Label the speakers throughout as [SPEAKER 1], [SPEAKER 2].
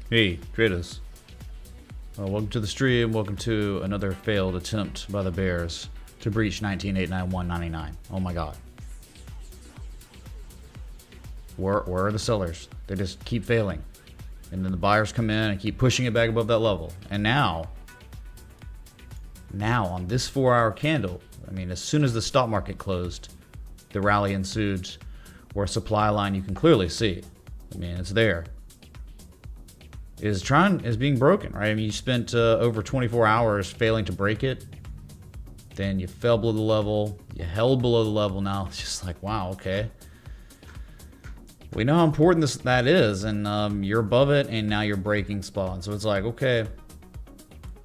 [SPEAKER 1] Hey, traders. Welcome to the stream. Welcome to another failed attempt by the bears to breach 19,891.99. Oh my god. Where are the sellers? They just keep failing. And then the buyers come in and keep pushing it back above that level. And now on this 4-hour candle, I mean, as soon as the stock market closed, the rally ensued where a supply line you can clearly see. I mean, it's there. Is being broken, right? I mean, you spent over 24 hours failing to break it. Then you fell below the level. You held below the level. Now it's just like, wow, okay. We know how important that is, and you're above it, and now you're breaking spot. So it's like, okay,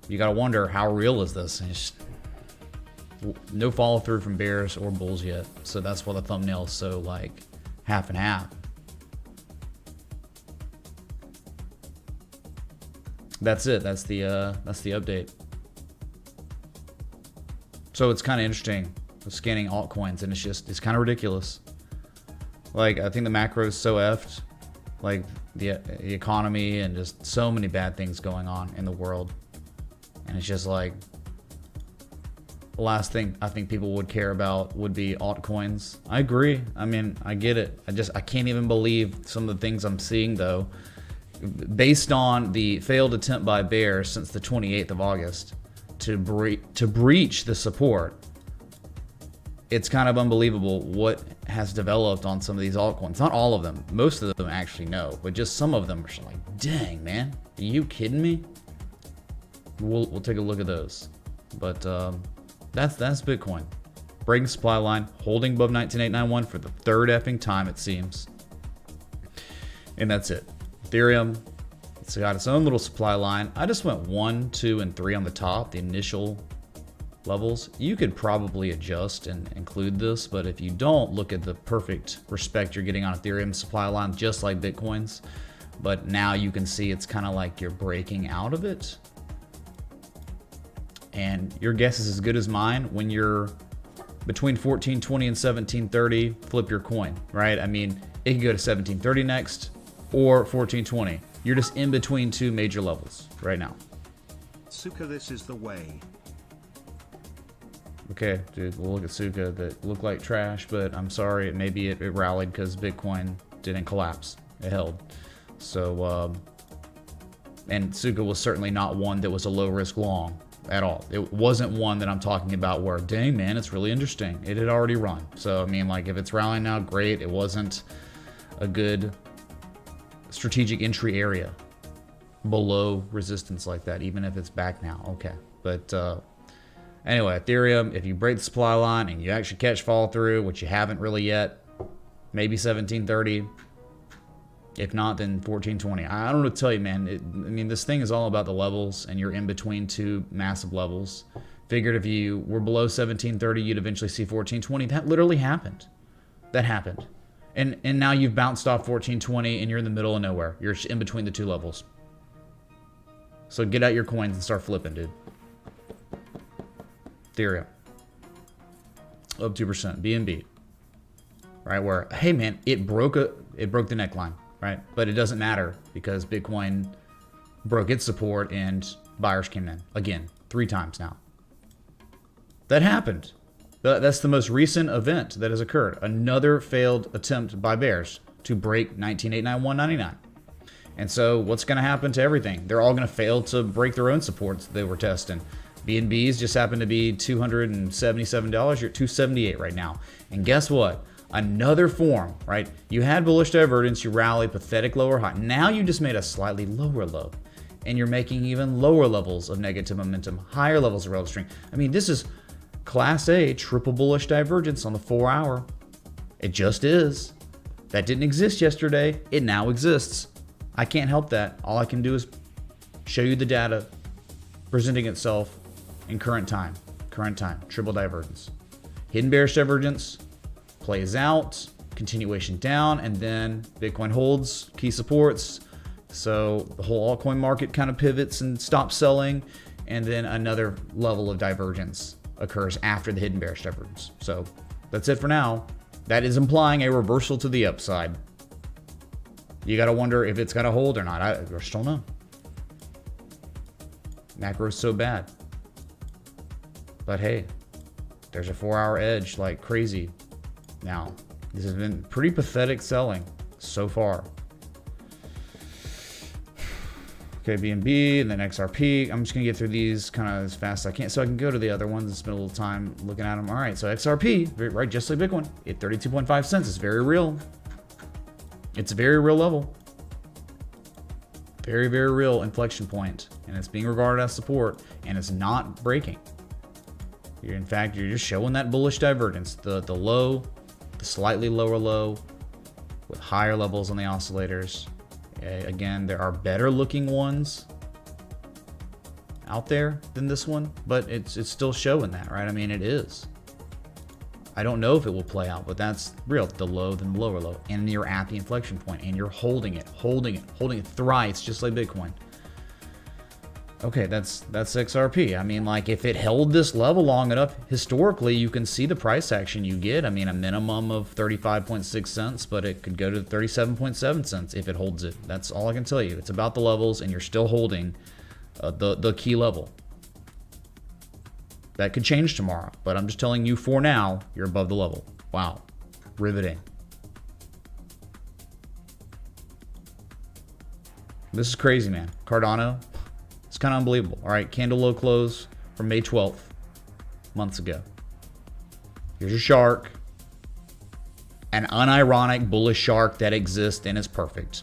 [SPEAKER 1] you gotta wonder, how real is this? And it's just, no follow through from bears or bulls yet. So that's why the thumbnail is so like half and half. That's it. That's the update. So it's kind of interesting scanning altcoins, and it's kind of ridiculous. Like, I think the macro is so effed, like the economy and just so many bad things going on in the world, and it's just like the last thing I think people would care about would be altcoins. I agree. I mean, I get it. I can't even believe some of the things I'm seeing though. Based on the failed attempt by bears since the 28th of August to breach the support, it's kind of unbelievable what has developed on some of these altcoins. Not all of them. Most of them actually no, but just some of them are just like, dang, man, are you kidding me? We'll take a look at those. But that's Bitcoin. Breaking supply line, holding above 19,891 for the third effing time, it seems. And that's it. Ethereum, it's got its own little supply line. I just went 1, 2, and 3 on the top, the initial levels. You could probably adjust and include this, but if you don't, look at the perfect respect you're getting on Ethereum supply line, just like Bitcoin's. But now you can see it's kind of like you're breaking out of it. And your guess is as good as mine. When you're between 1420 and 1730, flip your coin, right? I mean, it could go to 1730 next, or 1420. You're just in between two major levels right now.
[SPEAKER 2] Suka, this is the way.
[SPEAKER 1] Okay, dude, we'll look at Suka that looked like trash, but I'm sorry, maybe it rallied because Bitcoin didn't collapse. It held. So, and Suka was certainly not one that was a low risk long at all. It wasn't one that I'm talking about where, dang man, it's really interesting. It had already run. So, I mean, like, if it's rallying now, great. It wasn't a good strategic entry area below resistance like that, even if it's back now. Okay, but anyway, Ethereum, if you break the supply line and you actually catch follow through, which you haven't really yet, maybe 1730. If not, then 1420. I don't know what to tell you, man. I mean, this thing is all about the levels, and you're in between two massive levels. Figured if you were below 1730, you'd eventually see 1420. That literally happened. That happened. And now you've bounced off 1420 and you're in the middle of nowhere. You're in between the two levels. So get out your coins and start flipping, dude. Ethereum. Up 2%. BNB. Right, where, hey man, it broke the neckline, right? But it doesn't matter because Bitcoin broke its support and buyers came in. Again, 3 times now. That happened. That's the most recent event that has occurred. Another failed attempt by bears to break 19,891.99. And so what's going to happen to everything? They're all going to fail to break their own supports they were testing. BNBs just happen to be $277. You're at $278 right now. And guess what? Another form, right? You had bullish divergence, you rallied, pathetic lower high. Now you just made a slightly lower low. And you're making even lower levels of negative momentum, higher levels of relative strength. I mean, this is Class A triple bullish divergence on the 4-hour. It just is. That didn't exist yesterday. It now exists. I can't help that. All I can do is show you the data presenting itself in current time. Current time. Triple divergence. Hidden bearish divergence plays out. Continuation down. And then Bitcoin holds key supports. So the whole altcoin market kind of pivots and stops selling. And then another level of divergence occurs after the hidden bearish divergence. So that's it for now. That is implying a reversal to the upside. You got to wonder if it's going to hold or not. I just don't know. Macro is so bad. But hey, there's a 4-hour edge like crazy now. This has been pretty pathetic selling so far. Okay, BNB and then XRP. I'm just going to get through these kind of as fast as I can so I can go to the other ones and spend a little time looking at them. All right, so XRP, right, just like Bitcoin, at 32.5 cents. It's very real. It's a very real level. Very, very real inflection point. And it's being regarded as support, and it's not breaking. In fact, you're just showing that bullish divergence. The low, the slightly lower low with higher levels on the oscillators. Again, there are better looking ones out there than this one, but it's still showing that, right? I mean, it is. I don't know if it will play out, but that's real. The low, then the lower low, and you're at the inflection point, and you're holding it thrice, just like Bitcoin. Okay, that's XRP. I mean, like, if it held this level long enough, historically, you can see the price action you get. I mean, a minimum of 35.6 cents, but it could go to 37.7 cents if it holds it. That's all I can tell you. It's about the levels, and you're still holding the key level. That could change tomorrow, but I'm just telling you for now, you're above the level. Wow. Riveting. This is crazy, man. Cardano. It's kind of unbelievable. All right, candle low close from May 12th, months ago. Here's your shark. An unironic bullish shark that exists and is perfect.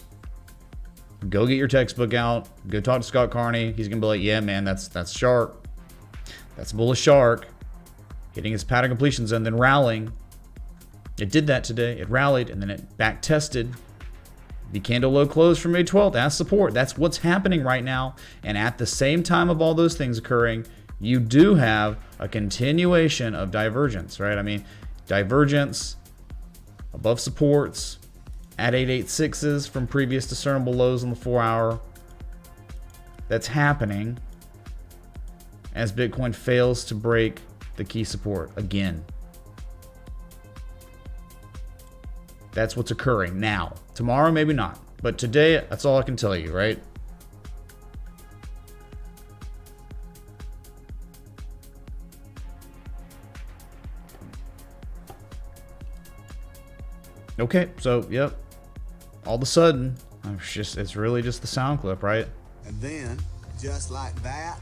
[SPEAKER 1] Go get your textbook out. Go talk to Scott Carney. He's going to be like, yeah, man, that's shark. That's bullish shark. Hitting his pattern completion zone, then rallying. It did that today. It rallied, and then it back tested. The candle low close from May 12th as support. That's what's happening right now. And at the same time of all those things occurring, you do have a continuation of divergence, right? I mean, divergence above supports at 886s from previous discernible lows on the 4-hour. That's happening as Bitcoin fails to break the key support again. That's what's occurring now. Tomorrow, maybe not. But today, that's all I can tell you, right? Okay, so, yep. All of a sudden, it's really just the sound clip, right?
[SPEAKER 3] And then, just like that,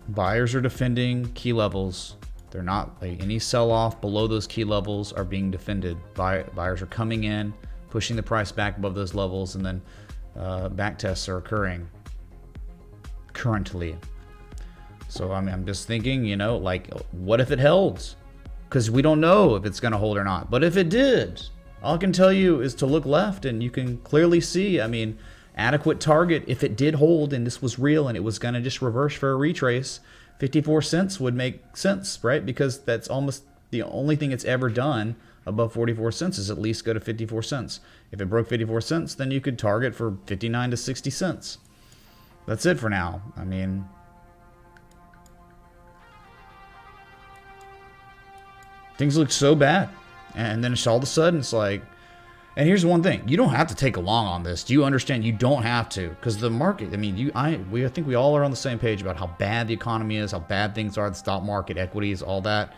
[SPEAKER 1] buyers are defending key levels. They're not, like, any sell-off below those key levels are being defended. Buyers are coming in, pushing the price back above those levels, and then back tests are occurring currently. So I'm just thinking, you know, like, what if it held? Because we don't know if it's going to hold or not. But if it did, all I can tell you is to look left, and you can clearly see, I mean, adequate target. If it did hold and this was real and it was going to just reverse for a retrace, 54 cents would make sense, right? Because that's almost the only thing it's ever done above 44 cents is at least go to 54 cents. If it broke 54 cents, then you could target for 59 to 60 cents. That's it for now. I mean, things look so bad. And then it's all of a sudden, it's like, and here's one thing. You don't have to take a long on this. Do you understand? You don't have to. Because the market, I mean, I think we all are on the same page about how bad the economy is, how bad things are, the stock market, equities, all that.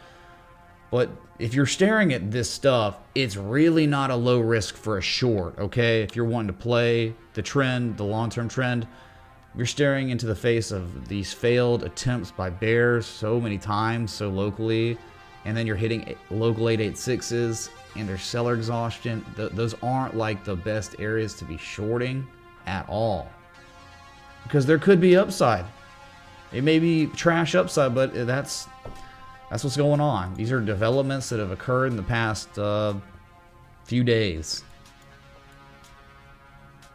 [SPEAKER 1] But if you're staring at this stuff, it's really not a low risk for a short, okay? If you're wanting to play the trend, the long-term trend, you're staring into the face of these failed attempts by bears so many times, so locally, and then you're hitting local 886s, and there's seller exhaustion. Those aren't like the best areas to be shorting at all. Because there could be upside. It may be trash upside, but that's what's going on. These are developments that have occurred in the past few days.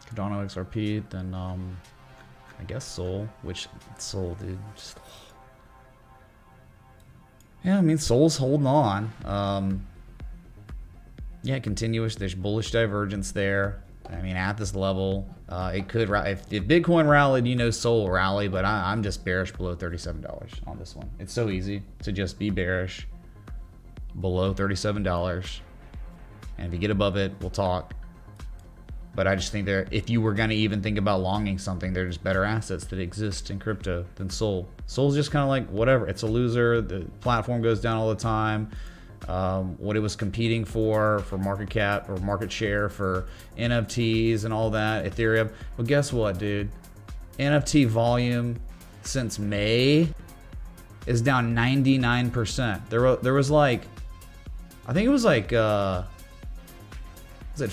[SPEAKER 1] Cardano XRP, then I guess Sol, which Sol, dude, just, yeah, I mean, Sol's holding on. Yeah, continuous. There's bullish divergence there. I mean, at this level, it could. If Bitcoin rallied, you know, Sol will rally. But I'm just bearish below $37 on this one. It's so easy to just be bearish below $37. And if you get above it, we'll talk. But I just think if you were going to even think about longing something, there's better assets that exist in crypto than Sol. Sol's just kind of like whatever. It's a loser. The platform goes down all the time. What it was competing for market cap or market share for NFTs and all that, Ethereum. Well, guess what, dude? NFT volume since May is down 99%. There was like, I think it was like, was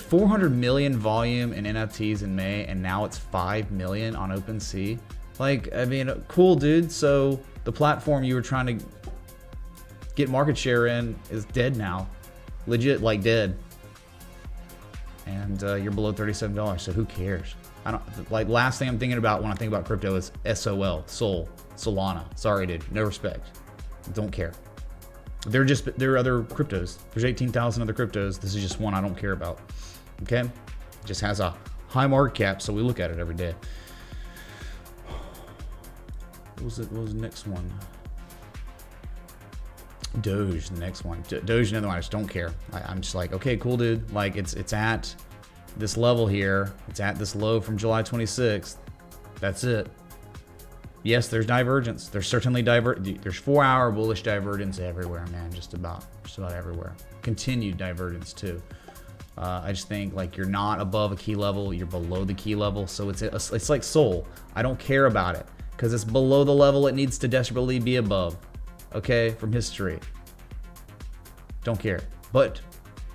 [SPEAKER 1] it 400 million volume in NFTs in May, and now it's 5 million on OpenSea. Like, I mean, cool, dude. So the platform you were trying to get market share in is dead now. Legit, like dead. And you're below $37, so who cares? I don't, like, last thing I'm thinking about when I think about crypto is SOL, Solana. Sorry, dude, no respect. Don't care. There are other cryptos. There's 18,000 other cryptos. This is just one I don't care about. Okay? It just has a high market cap, so we look at it every day. What was the next one? Doge, the next one. Doge, another one. I just don't care. I'm just like, okay, cool, dude. Like, it's at this level here. It's at this low from July 26th. That's it. Yes, there's divergence. There's certainly there's 4-hour bullish divergence everywhere, man. Just about everywhere. Continued divergence too. I just think like you're not above a key level, you're below the key level. So it's like Sol. I don't care about it because it's below the level it needs to desperately be above. Okay, from history. Don't care. But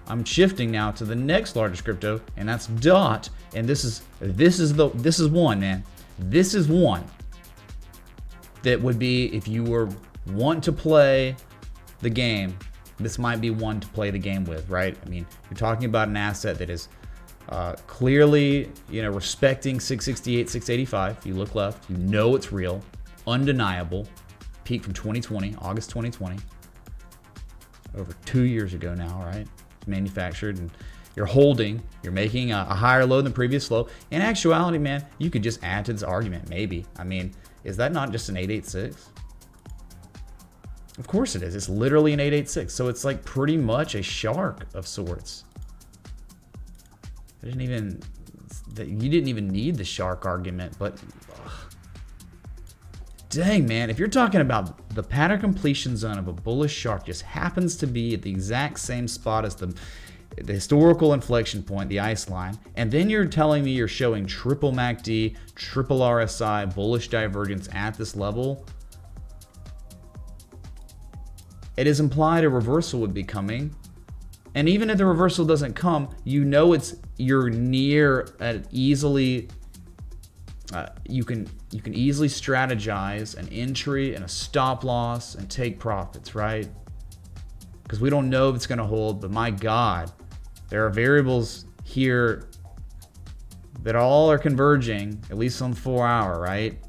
[SPEAKER 1] I'm shifting now to the next largest crypto, and that's DOT. And this is one, man. This is one that would be, if you were want to play the game, this might be one to play the game with, right? I mean, you're talking about an asset that is clearly, respecting 668, 685. If you look left, you know it's real, undeniable. Peak from 2020, August 2020, over 2 years ago now, right? It's manufactured, and you're making a higher low than previous low. In actuality, man, you could just add to this argument, maybe. I mean, is that not just an 886? Of course it is. It's literally an 886. So it's like pretty much a shark of sorts. You didn't even need the shark argument, but dang, man, if you're talking about the pattern completion zone of a bullish shark just happens to be at the exact same spot as the historical inflection point, the ice line, and then you're telling me you're showing triple MACD, triple RSI, bullish divergence at this level, it is implied a reversal would be coming. And even if the reversal doesn't come, you're near an easily, you can easily strategize an entry and a stop loss and take profits, right? Because we don't know if it's going to hold, but my God, there are variables here that all are converging, at least on 4-hour, right?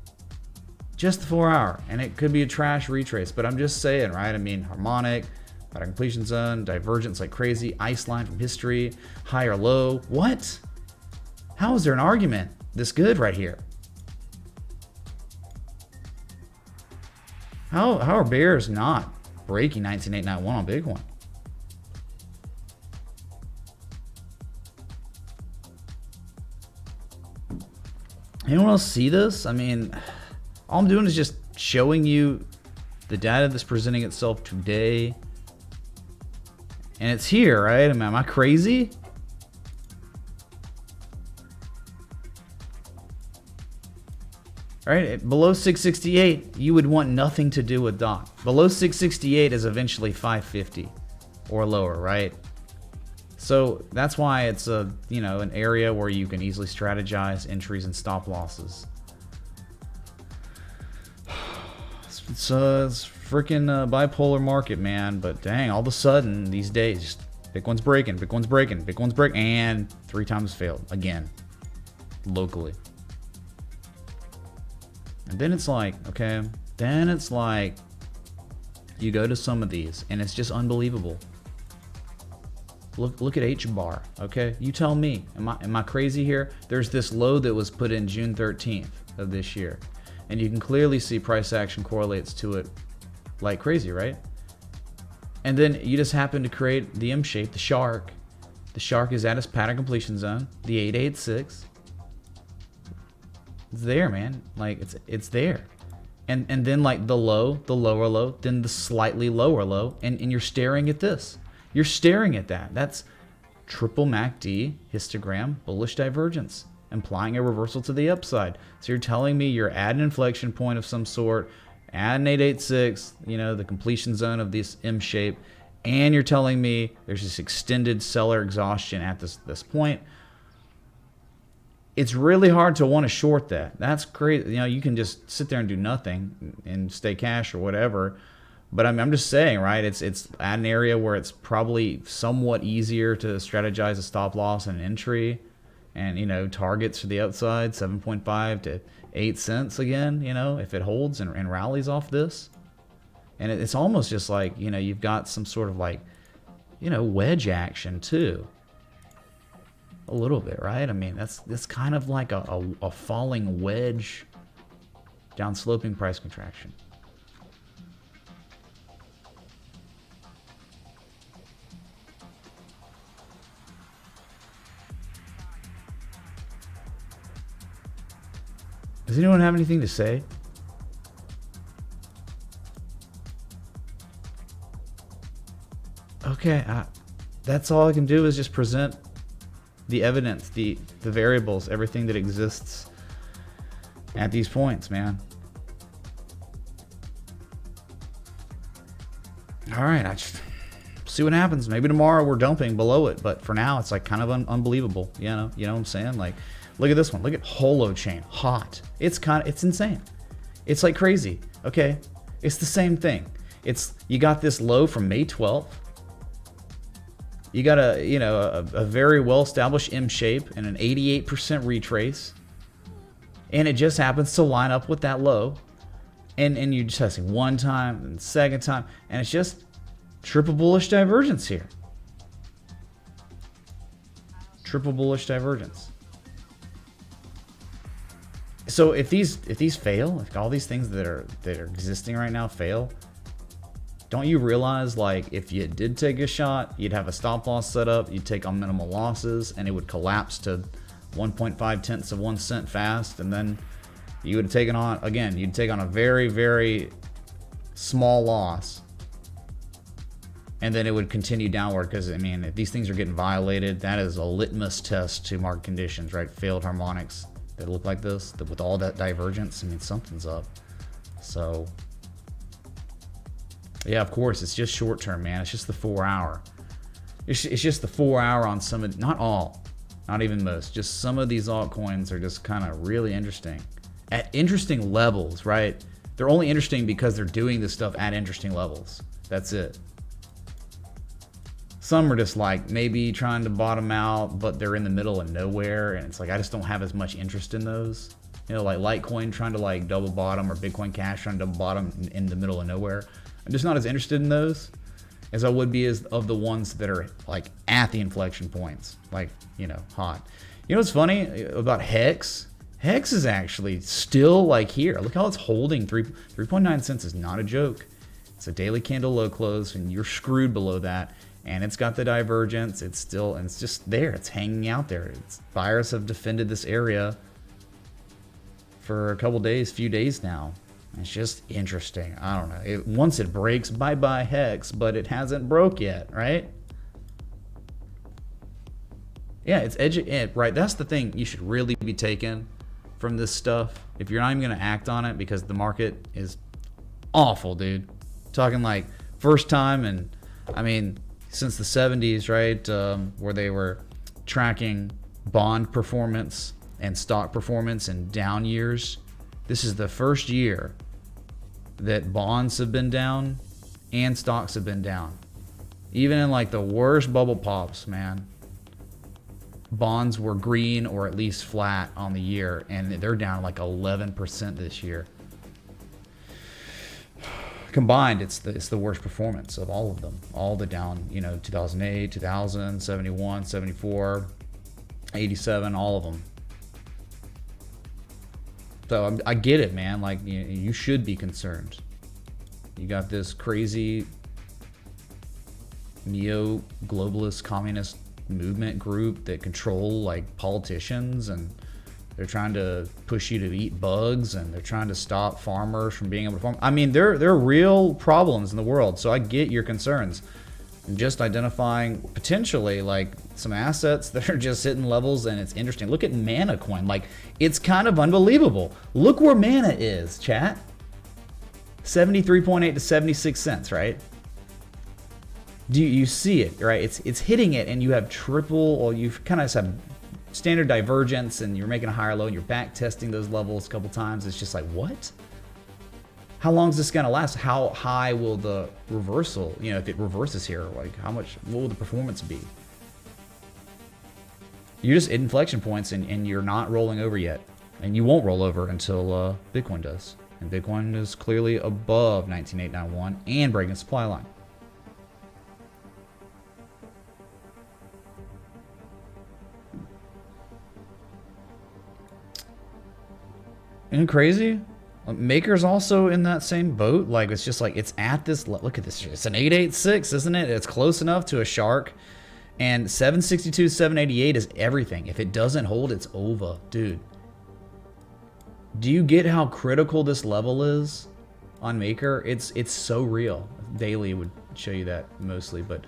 [SPEAKER 1] Just the 4-hour, and it could be a trash retrace, but I'm just saying, right? I mean, harmonic, pattern completion zone, divergence like crazy, ice line from history, high or low. What? How is there an argument this good right here? How are bears not breaking 19891 on Bitcoin? Anyone else see this? I mean, all I'm doing is just showing you the data that's presenting itself today. And it's here, right? I mean, am I crazy? Right? Below 668, you would want nothing to do with DOT. Below 668 is eventually 550 or lower, right? So that's why it's an area where you can easily strategize entries and stop losses. It's freaking bipolar market, man. But dang, all of a sudden these days, Bitcoin's breaking, and 3 times failed again, locally. And then it's like, okay, you go to some of these and it's just unbelievable. Look at Hbar, okay? You tell me, am I crazy here? There's this low that was put in June 13th of this year. And you can clearly see price action correlates to it like crazy, right? And then you just happen to create the M shape, the shark, The shark is at its pattern completion zone, the 886. It's there, man. Like it's there. And then like the lower low, then the slightly lower low, and you're staring at this. You're staring at that. That's triple MACD histogram bullish divergence, implying a reversal to the upside. So you're telling me you're at an inflection point of some sort, at an 886, you know, the completion zone of this M shape, and you're telling me there's this extended seller exhaustion at this point. It's really hard to want to short that. That's crazy. You know, you can just sit there and do nothing and stay cash or whatever. But I'm just saying, right? It's at an area where it's probably somewhat easier to strategize a stop loss and an entry, and you know, targets for the outside 7.5 to 8 cents again. You know, if it holds and rallies off this, and it's almost just like, you know, you've got some sort of like, you know, wedge action too. A little bit, right? I mean, that's kind of like a falling wedge down sloping price contraction. Does anyone have anything to say? Okay, that's all I can do is just present the evidence, the variables, everything that exists at these points, man. All right, I just see what happens. Maybe tomorrow we're dumping below it, but for now it's like kind of unbelievable. You know what I'm saying? Like, look at this one. Look at Holochain, hot. It's insane. It's like crazy. Okay, it's the same thing. You got this low from May 12th. You got a very well-established M shape and an 88% retrace, and it just happens to line up with that low, and you're just testing one time and second time, and it's just triple bullish divergence here. Triple bullish divergence. So if these fail, if all these things that are existing right now fail, don't you realize, like, if you did take a shot, you'd have a stop loss set up, you'd take on minimal losses, and it would collapse to 1.5 tenths of 1 cent fast, and then you would have taken on, again, you'd take on a very, very small loss, and then it would continue downward, because, I mean, if these things are getting violated, that is a litmus test to market conditions, right? Failed harmonics that look like this, with all that divergence, I mean, something's up. So yeah, of course, it's just short term, man. It's just the 4 hour. It's just the 4 hour on some of, not all, not even most, just some of these altcoins are just kind of really interesting. At interesting levels, right? They're only interesting because they're doing this stuff at interesting levels. That's it. Some are just like maybe trying to bottom out, but they're in the middle of nowhere. And it's like, I just don't have as much interest in those. You know, like Litecoin trying to like double bottom, or Bitcoin Cash trying to double bottom in the middle of nowhere. I'm just not as interested in those as I would be as of the ones that are like at the inflection points, like, you know, hot. You know what's funny about Hex? Hex is actually still like here. Look how it's holding. 3.9 cents is not a joke. It's a daily candle low close, and you're screwed below that. And it's got the divergence. It's still, and it's just there. It's hanging out there. Buyers have defended this area for a couple days, few days now. It's just interesting. I don't know. Once it breaks, bye-bye Hex, but it hasn't broke yet, right? Yeah, it's right. That's the thing you should really be taking from this stuff. If you're not even going to act on it, because the market is awful, dude. Talking like first time, and I mean, since the 70s, right? Where they were tracking bond performance and stock performance in down years. This is the first year that bonds have been down and stocks have been down. Even in like the worst bubble pops, man, bonds were green or at least flat on the year, and they're down like 11% this year. Combined, it's the worst performance of all of them. All the down, you know, 2008, 2000, 71, 74, 87, all of them. So I get it, man. Like, you should be concerned. You got this crazy neo-globalist communist movement group that control like politicians, and they're trying to push you to eat bugs, and they're trying to stop farmers from being able to farm. I mean, there are real problems in the world, so I get your concerns. I'm just identifying potentially like some assets that are just hitting levels, and it's interesting. Look at Mana Coin. Like, it's kind of unbelievable. Look where Mana is, chat. 73.8 to 76 cents, right? Do you see it, right? It's hitting it, and you have triple, or you kind of have standard divergence, and you're making a higher low, and you're back testing those levels a couple times. It's just like, what? How long is this gonna last? How high will the reversal, you know, if it reverses here, like how much, what will the performance be? You're just at inflection points, and you're not rolling over yet. And you won't roll over until Bitcoin does. And Bitcoin is clearly above 19,891 and breaking supply line. Isn't it crazy? Maker's also in that same boat. Like, it's just like, it's at this, look at this, it's an 886, isn't it? It's close enough to a shark. And 762, 788 is everything. If it doesn't hold, it's over, dude. Do you get how critical this level is on Maker? It's so real. Daily would show you that mostly, but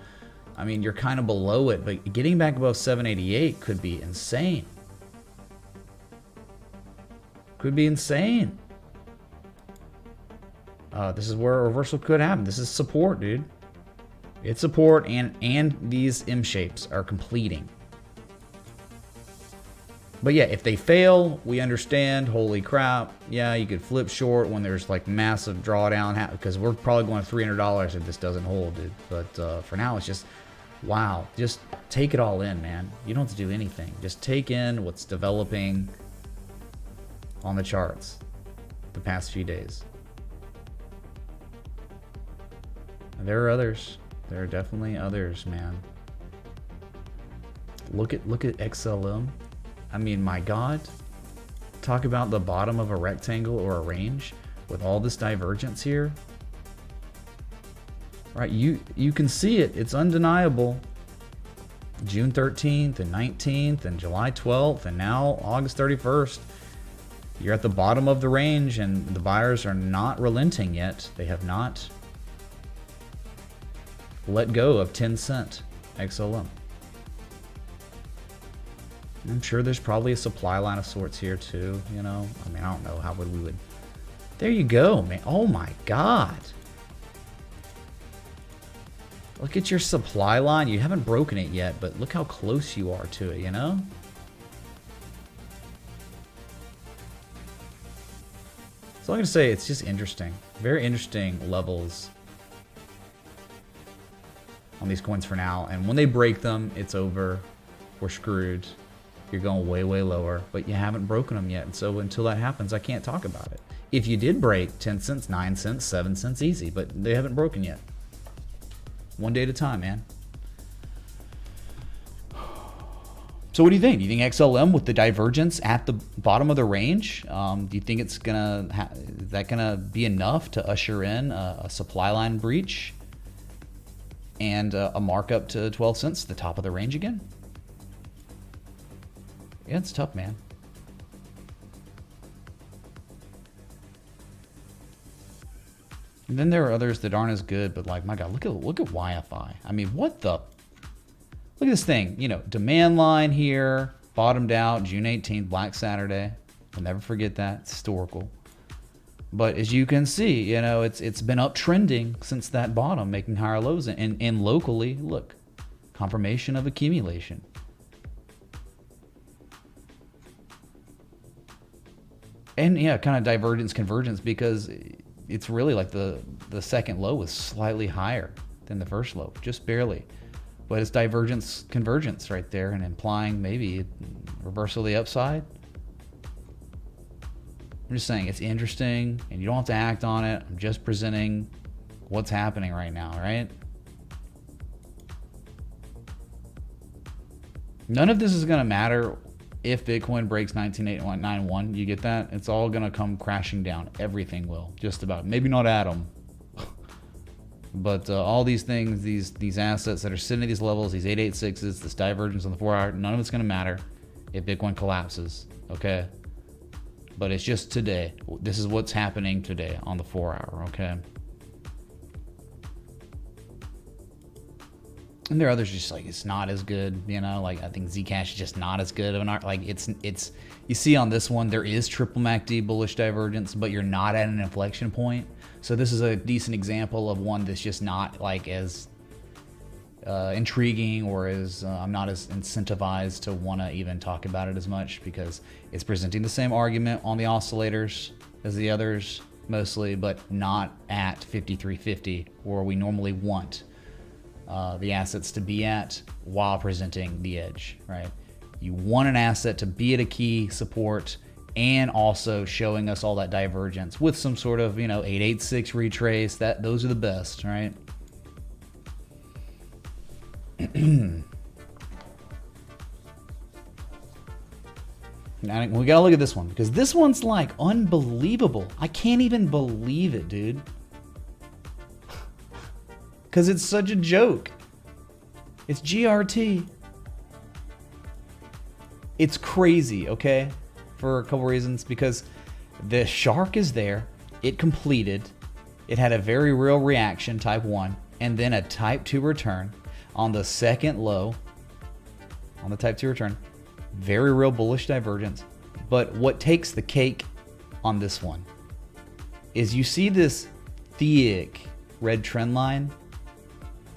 [SPEAKER 1] I mean, you're kind of below it, but getting back above 788 could be insane. Could be insane. This is where a reversal could happen. This is support, dude. It's support, and these M shapes are completing. But yeah, if they fail, we understand. Holy crap. Yeah, you could flip short when there's like massive drawdown, because we're probably going to $300 if this doesn't hold, dude. But for now, it's just, wow. Just take it all in, man. You don't have to do anything. Just take in what's developing on the charts the past few days. And there are others. There are definitely others, man. Look at XLM. I mean, my God. Talk about the bottom of a rectangle or a range with all this divergence here. Right, you can see it. It's undeniable. June 13th and 19th and July 12th and now August 31st. You're at the bottom of the range, and the buyers are not relenting yet. They have not let go of 10 cent XLM. I'm sure there's probably a supply line of sorts here too, you know. I mean, I don't know how we would. There you go, man. Oh my God. Look at your supply line. You haven't broken it yet, but look how close you are to it, you know? So I'm going to say it's just interesting. Very interesting levels on these coins for now. And when they break them, it's over. We're screwed. You're going way, way lower, but you haven't broken them yet. And so until that happens, I can't talk about it. If you did break 10 cents, 9 cents, 7 cents, easy, but they haven't broken yet. One day at a time, man. So what do you think? Do you think XLM with the divergence at the bottom of the range? Do you think it's gonna is that gonna be enough to usher in a supply line breach and a markup to 12 cents, the top of the range again? Yeah, it's tough, man. And then there are others that aren't as good, but like, my God, look at YFI. I mean, what the? Look at this thing. You know, demand line here, bottomed out June 18th, Black Saturday. I'll never forget that. It's historical. But as you can see, you know, it's been uptrending since that bottom, making higher lows. And locally, look, confirmation of accumulation. And yeah, kind of divergence, convergence, because it's really like the second low was slightly higher than the first low, just barely. But it's divergence, convergence right there, and implying maybe reversal of the upside. I'm just saying it's interesting, and you don't have to act on it. I'm just presenting what's happening right now, right? None of this is going to matter if Bitcoin breaks 19,891. You get that? It's all going to come crashing down. Everything will, just about. Maybe not Atom. But all these things, these assets that are sitting at these levels, these 886s, this divergence on the 4 hour, none of it's going to matter if Bitcoin collapses, okay? But it's just today. This is what's happening today on the 4 hour, okay? And there are others just like, it's not as good, you know, like I think Zcash is just not as good of an art. Like it's, you see on this one, there is triple MACD bullish divergence, but you're not at an inflection point. So this is a decent example of one that's just not like as intriguing, or as I'm not as incentivized to want to even talk about it as much, because it's presenting the same argument on the oscillators as the others mostly, but not at 5350 where we normally want the assets to be at while presenting the edge, right? You want an asset to be at a key support and also showing us all that divergence with some sort of, you know, 886 retrace. Those are the best, right? Now, we gotta look at this one, because this one's like unbelievable. I can't even believe it, dude. Because it's such a joke. It's GRT. It's crazy, okay? For a couple reasons. Because the shark is there. It completed. It had a very real reaction, type 1. And then a type 2 return on the second low. On the type 2 return. Very real bullish divergence. But what takes the cake on this one is you see this thick red trend line.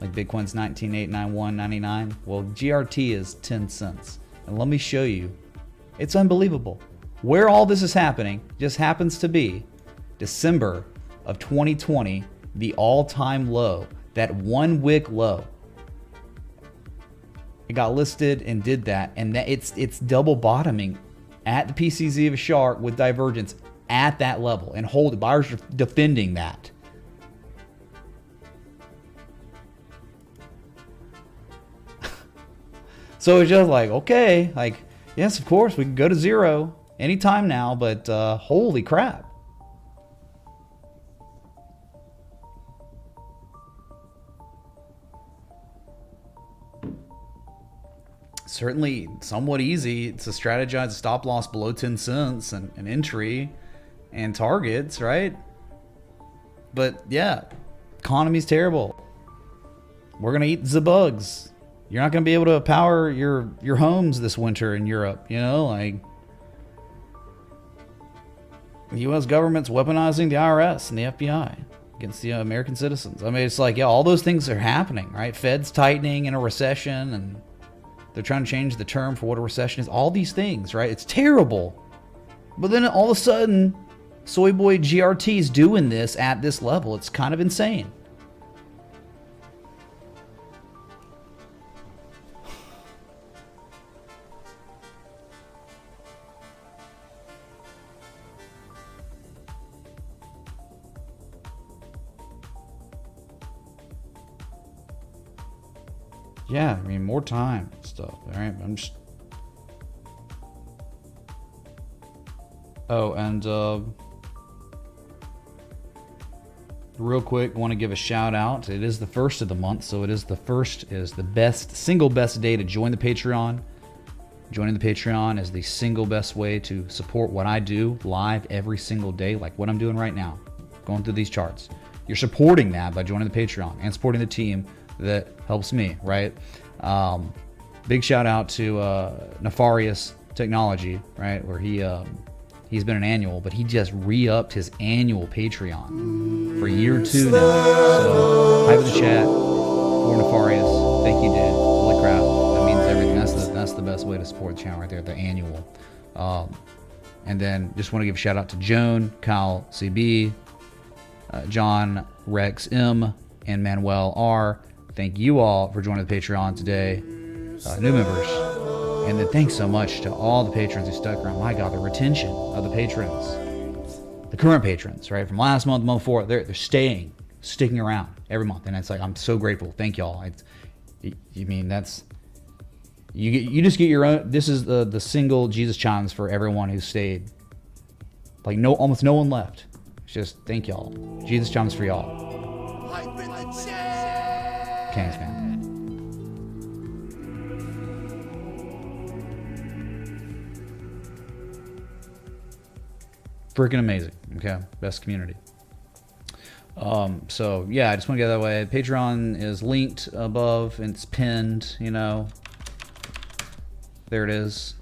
[SPEAKER 1] Like Bitcoin's 19,891.99. Well, GRT is 10 cents. And let me show you. It's unbelievable. Where all this is happening just happens to be December of 2020, the all-time low, that 1 wick low. It got listed and did that, and that it's double bottoming at the PCZ of a shark with divergence at that level, and buyers are defending that. So it's just like, okay, like, yes, of course, we can go to zero anytime now, but holy crap. Certainly somewhat easy to strategize a stop loss below 10 cents and an entry and targets, right? But yeah, economy's terrible. We're going to eat the bugs. You're not going to be able to power your homes this winter in Europe, you know, like the U.S. government's weaponizing the IRS and the FBI against the American citizens. I mean, it's like, yeah, all those things are happening, right? Fed's tightening in a recession, and they're trying to change the term for what a recession is. All these things, right? It's terrible. But then all of a sudden, Soy Boy GRT's doing this at this level. It's kind of insane. Yeah, I mean, more time and stuff. All right, I'm just. Oh, and real quick, want to give a shout out. It is the first of the month, so it is the single best day to join the Patreon. Joining the Patreon is the single best way to support what I do live every single day, like what I'm doing right now, going through these charts. You're supporting that by joining the Patreon and supporting the team that helps me, right? Big shout out to Nefarious Technology, right? Where he's been an annual, but he just re-upped his annual Patreon for year 2 now. So hype in the chat for Nefarious. Thank you, dude. Holy crap, that means everything. That's the best way to support the channel right there, the annual. And then just want to give a shout out to Joan, Kyle CB, John Rex M, and Manuel R. Thank you all for joining the Patreon today, new members. And then thanks so much to all the patrons who stuck around. My God, the retention of the patrons, the current patrons, right? From last month, the month before, they're sticking around every month. And it's like, I'm so grateful. Thank y'all. You mean, that's, you just get your own, this is the single Jesus chimes for everyone who stayed. Like almost no one left. It's just, thank y'all. Jesus chimes for y'all. Kings, man. Freaking amazing. Okay, best community. So yeah, I just want to get that way. Patreon is linked above and it's pinned, you know. There it is.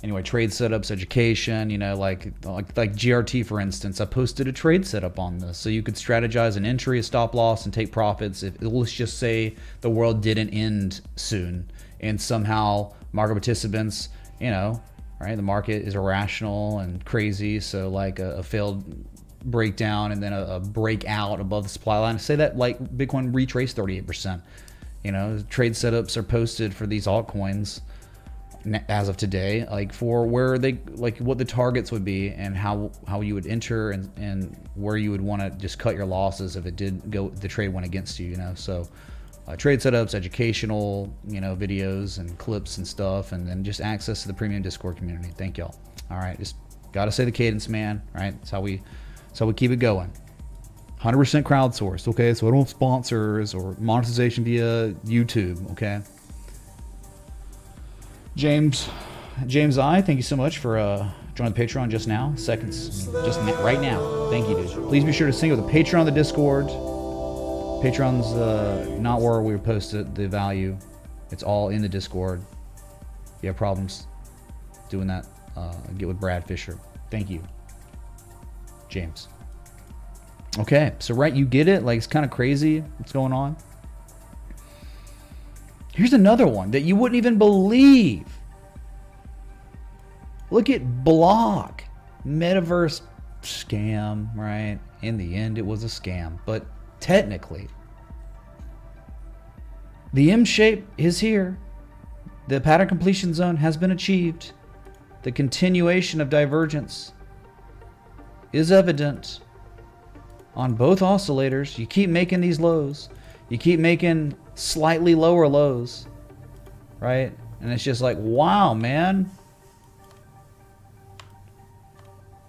[SPEAKER 1] Anyway, trade setups, education, you know, like GRT, for instance. I posted a trade setup on this, so you could strategize an entry, a stop loss, and take profits. If let's just say the world didn't end soon, and somehow market participants, you know, right? The market is irrational and crazy, so like a failed breakdown and then a breakout above the supply line. Say that like Bitcoin retraced 38%. You know, trade setups are posted for these altcoins as of today, like for where they, like what the targets would be and how you would enter and where you would want to just cut your losses if it did go, the trade went against you, you know. So trade setups, educational, you know, videos and clips and stuff, and then just access to the premium Discord community. Thank y'all. All right, just gotta say the cadence, man. Right, that's how we keep it going. 100% crowdsourced. Okay, so I don't have sponsors or monetization via YouTube. Okay. James I, thank you so much for joining the Patreon just now. Right now. Thank you, dude. Please be sure to sync with the Patreon, the Discord. Patreon's not where we post the value. It's all in the Discord. If you have problems doing that, get with Brad Fisher. Thank you, James. Okay, so right, you get it? Like, it's kind of crazy what's going on. Here's another one that you wouldn't even believe. Look at Block. Metaverse scam, right? In the end, it was a scam. But technically, the M shape is here. The pattern completion zone has been achieved. The continuation of divergence is evident on both oscillators. You keep making these lows. You keep making slightly lower lows, right? And it's just like, wow, man.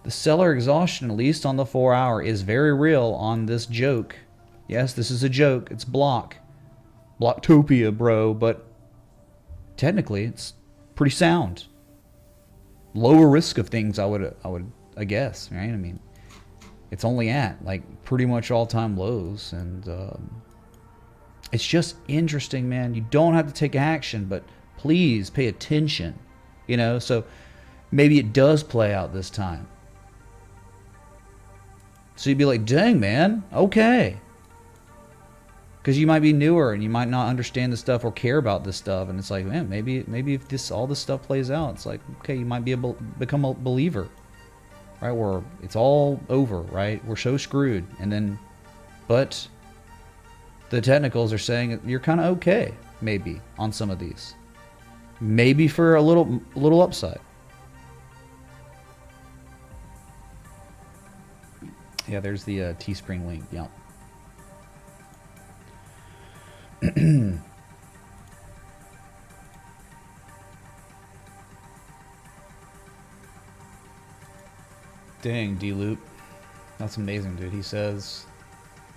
[SPEAKER 1] The seller exhaustion, at least on the 4 hour, is very real on this joke. Yes, this is a joke. It's Blocktopia, bro, but technically it's pretty sound. Lower risk of things, I guess, right? I mean, it's only at like pretty much all-time lows, and it's just interesting, man. You don't have to take action, but please pay attention, you know. So maybe it does play out this time. So you'd be like, dang, man, okay. Because you might be newer and you might not understand this stuff or care about this stuff, and it's like, man, maybe if all this stuff plays out, it's like, okay, you might become a believer, right? Where it's all over, right? We're so screwed, and then, but the technicals are saying you're kind of okay, maybe on some of these, maybe for a little upside. Yeah, there's the Teespring link. Yeah. Dang, D-Loop. That's amazing, dude. He says,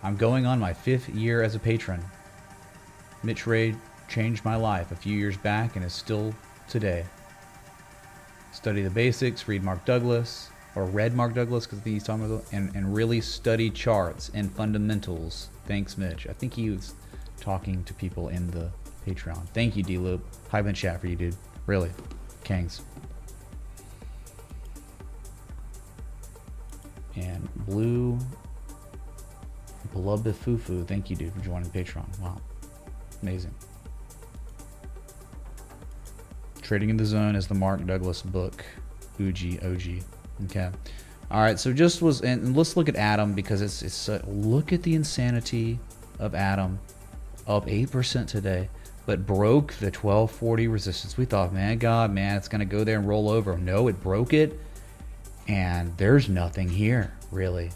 [SPEAKER 1] I'm going on my 5th year as a patron. Mitch Raid changed my life a few years back and is still today. Study the basics, read Mark Douglas, or read Mark Douglas, because he's talking about, and really study charts and fundamentals. Thanks, Mitch. I think he was talking to people in the Patreon. Thank you, D-Loop. Hype in chat for you, dude. Really. Kangs. And Blue Blubifufu. Thank you, dude, for joining the Patreon. Wow. Amazing. Trading in the Zone is the Mark Douglas book. OG. Okay. All right. So just was, and let's look at Atom, because it's look at the insanity of Atom. Up 8% today, but broke the 1240 resistance. We thought, man, it's gonna go there and roll over. No, it broke it, and there's nothing here really.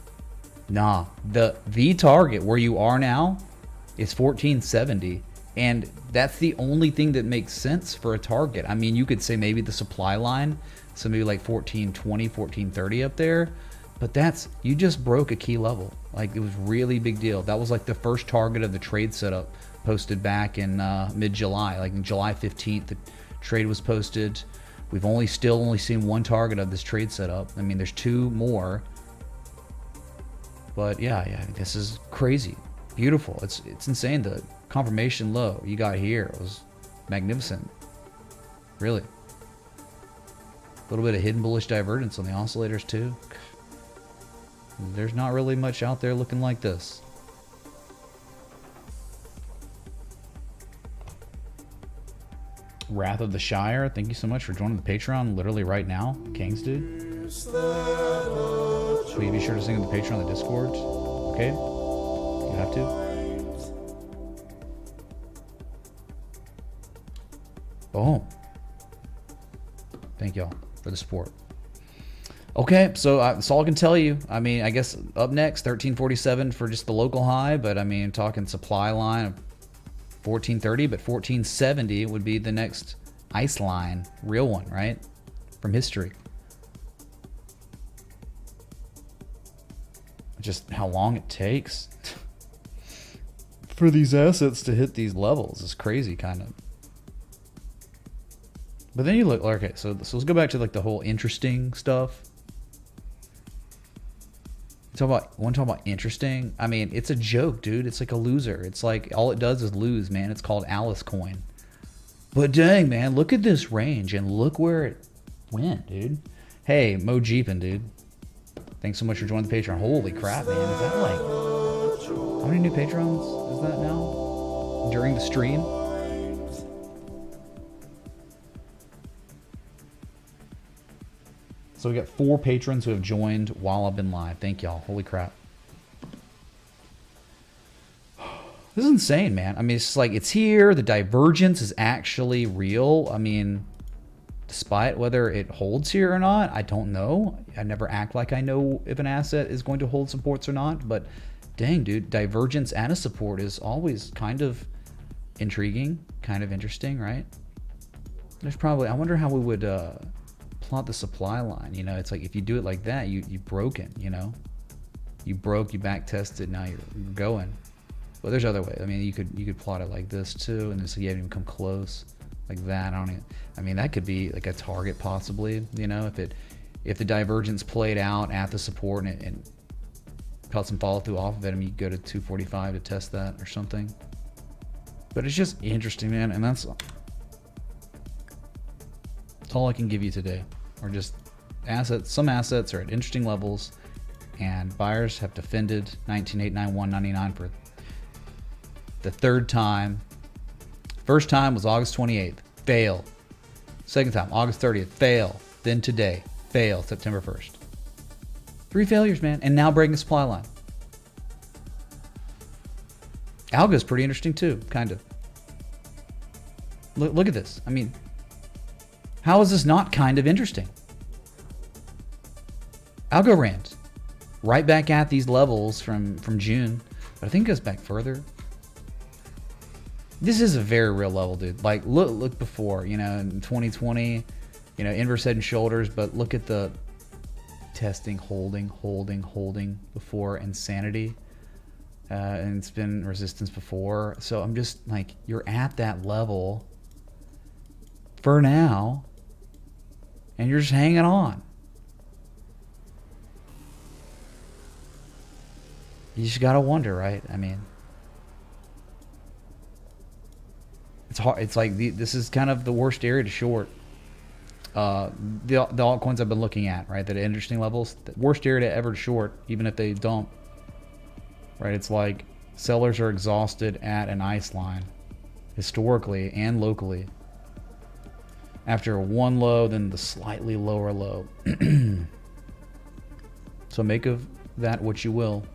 [SPEAKER 1] Nah, the target where you are now is 1470, and that's the only thing that makes sense for a target. I mean, you could say maybe the supply line, so maybe like 1420, 1430 up there, but that's, you just broke a key level. Like, it was really big deal. That was like the first target of the trade setup posted back in mid-July, like in July 15th. The trade was posted. We've still only seen one target of this trade setup. I mean, there's two more. But yeah, this is crazy. Beautiful. It's insane. The confirmation low you got here was magnificent. Really. A little bit of hidden bullish divergence on the oscillators too. There's not really much out there looking like this. Wrath of the Shire, thank you so much for joining the Patreon literally right now. Kings, dude. Please be sure to sing in the Patreon on the Discord. Okay? You have to. Boom. Thank y'all for the support. Okay, so that's all I can tell you. I mean, I guess up next, 1347 for just the local high, but I mean, talking supply line of 1430, but 1470 would be the next ice line, real one, right? From history. Just how long it takes for these assets to hit these levels is crazy, kind of. But then you look, okay, so let's go back to like the whole interesting stuff. Want to talk about interesting? I mean, it's a joke, dude. It's like a loser. It's like all it does is lose, man. It's called Alice Coin. But dang, man, look at this range and look where it went, dude. Hey, Mo Jeepin, dude. Thanks so much for joining the Patreon. Holy crap, man. Is that like, how many new patrons is that now? During the stream? So we got 4 patrons who have joined while I've been live. Thank y'all. Holy crap. This is insane, man. I mean, it's like, it's here. The divergence is actually real. I mean, despite whether it holds here or not, I don't know. I never act like I know if an asset is going to hold supports or not. But dang, dude, divergence and a support is always kind of intriguing, kind of interesting, right? There's probably, I wonder how we would plot the supply line. You know, it's like if you do it like that, you've broken, you know, you broke, you back tested, now you're going. But there's other ways. I mean, you could plot it like this too, and then so you haven't even come close like that. I mean, that could be like a target possibly, you know, if the divergence played out at the support and caught some follow through off of it. I mean, you go to 245 to test that or something. But it's just interesting, man, and that's all I can give you today. Or just assets. Some assets are at interesting levels, and buyers have defended 19.891.99 for the third time. First time was August 28th, fail. Second time, August 30th, fail. Then today, fail, September 1st. 3 failures, man, and now breaking the supply line. Algo's pretty interesting too, kind of. Look at this. I mean, how is this not kind of interesting? Algorand, right back at these levels from June, but I think it goes back further. This is a very real level, dude. Like, look before, you know, in 2020, you know, inverse head and shoulders, but look at the testing, holding before insanity. And it's been resistance before. So I'm just like, you're at that level for now, and you're just hanging on. You just gotta wonder, right? I mean, it's hard. It's like this is kind of the worst area to short. The altcoins I've been looking at, right, that are interesting levels, the worst area to ever short, even if they dump. Right, it's like sellers are exhausted at an ice line, historically and locally. After one low, then the slightly lower low. So make of that what you will.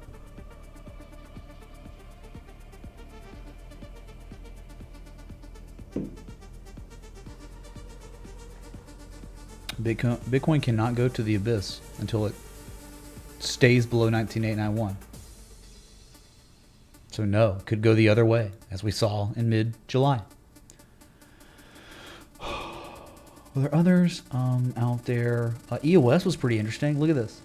[SPEAKER 1] Bitcoin cannot go to the abyss until it stays below 19.891. So no, could go the other way, as we saw in mid-July. Are there others out there? EOS was pretty interesting. Look at this.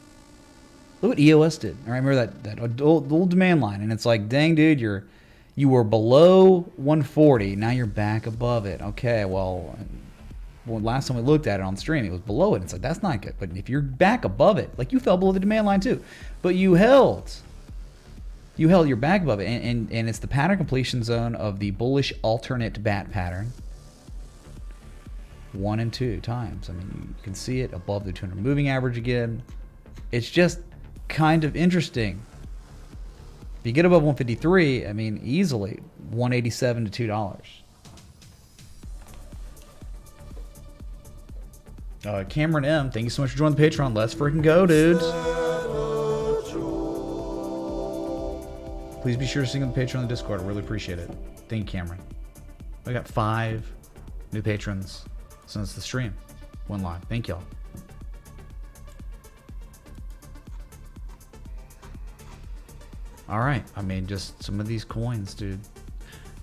[SPEAKER 1] Look what EOS did. I remember that old demand line, and it's like, dang, dude, You were below 140. Now you're back above it. Okay, well, last time we looked at it on stream, it was below it. It's like, that's not good. But if you're back above it, like you fell below the demand line too, but you held your back above it. And it's the pattern completion zone of the bullish alternate bat pattern. 1 and 2 times. I mean, you can see it above the 200 moving average again. It's just kind of interesting. If you get above 153, I mean, easily 187 to $2. Cameron M, thank you so much for joining the Patreon. Let's freaking go, dudes. Please be sure to sing on the Patreon and the Discord. I really appreciate it. Thank you, Cameron. I got 5 new patrons since the stream went live. Thank y'all. All right. I mean, just some of these coins, dude.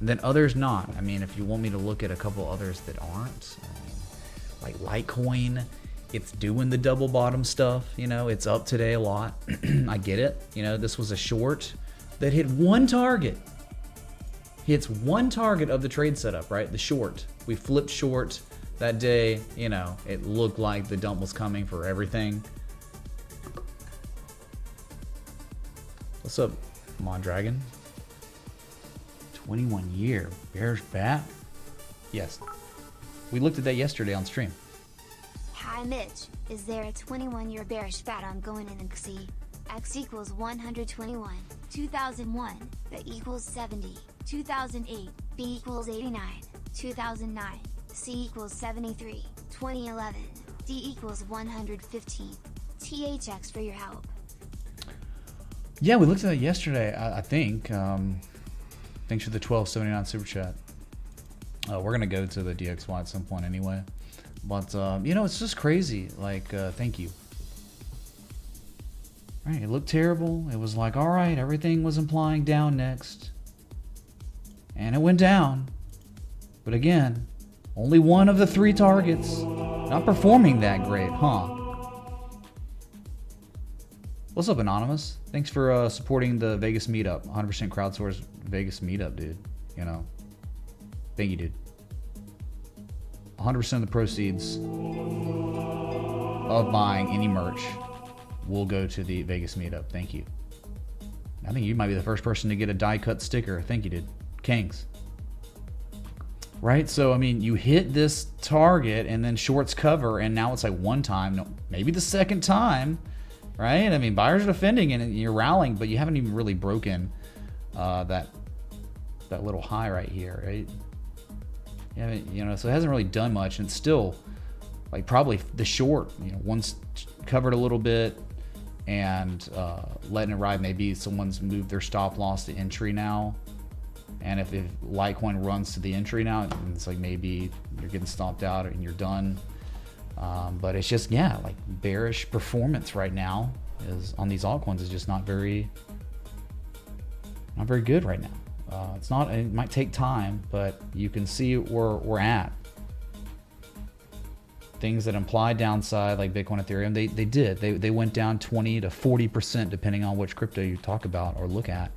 [SPEAKER 1] And then others not. I mean, if you want me to look at a couple others that aren't, I mean, like Litecoin, it's doing the double bottom stuff. You know, it's up today a lot. I get it. You know, this was a short that hit one target. Hits one target of the trade setup, right? The short. We flipped short that day. You know, it looked like the dump was coming for everything. What's up, Mondragon? 21-year bearish bat? Yes. We looked at that yesterday on stream.
[SPEAKER 4] Hi Mitch, is there a 21-year bearish bat I'm going in XC? X equals 121, 2001, B equals 70, 2008, B equals 89, 2009, C equals 73, 2011, D equals 115. THX for your help.
[SPEAKER 1] Yeah, we looked at that yesterday, I think. Thanks for the 1279 super chat. We're going to go to the DXY at some point anyway. But, you know, it's just crazy. Like, thank you. Right, it looked terrible. It was like, all right, everything was implying down next. And it went down. But again, only one of the 3 targets. Not performing that great, huh? What's up, Anonymous? Thanks for supporting the Vegas meetup. 100% crowdsourced Vegas meetup, dude. You know, thank you, dude. 100% of the proceeds of buying any merch will go to the Vegas meetup. Thank you. I think you might be the first person to get a die cut sticker. Thank you, dude. Kings. Right? So, I mean, you hit this target and then shorts cover, and now it's like one time, no, maybe the second time. Right? I mean, buyers are defending and you're rallying, but you haven't even really broken that little high right here, right? You know, so it hasn't really done much, and it's still like probably the short. You know, one's covered a little bit and letting it ride. Maybe someone's moved their stop loss to entry now, and if Litecoin runs to the entry now, it's like maybe you're getting stopped out and you're done. But it's just, yeah, like bearish performance right now is on these altcoins is just not very good right now. It's not, it might take time, but you can see where we're at. Things that imply downside like Bitcoin, Ethereum, they went down 20 to 40% depending on which crypto you talk about or look at.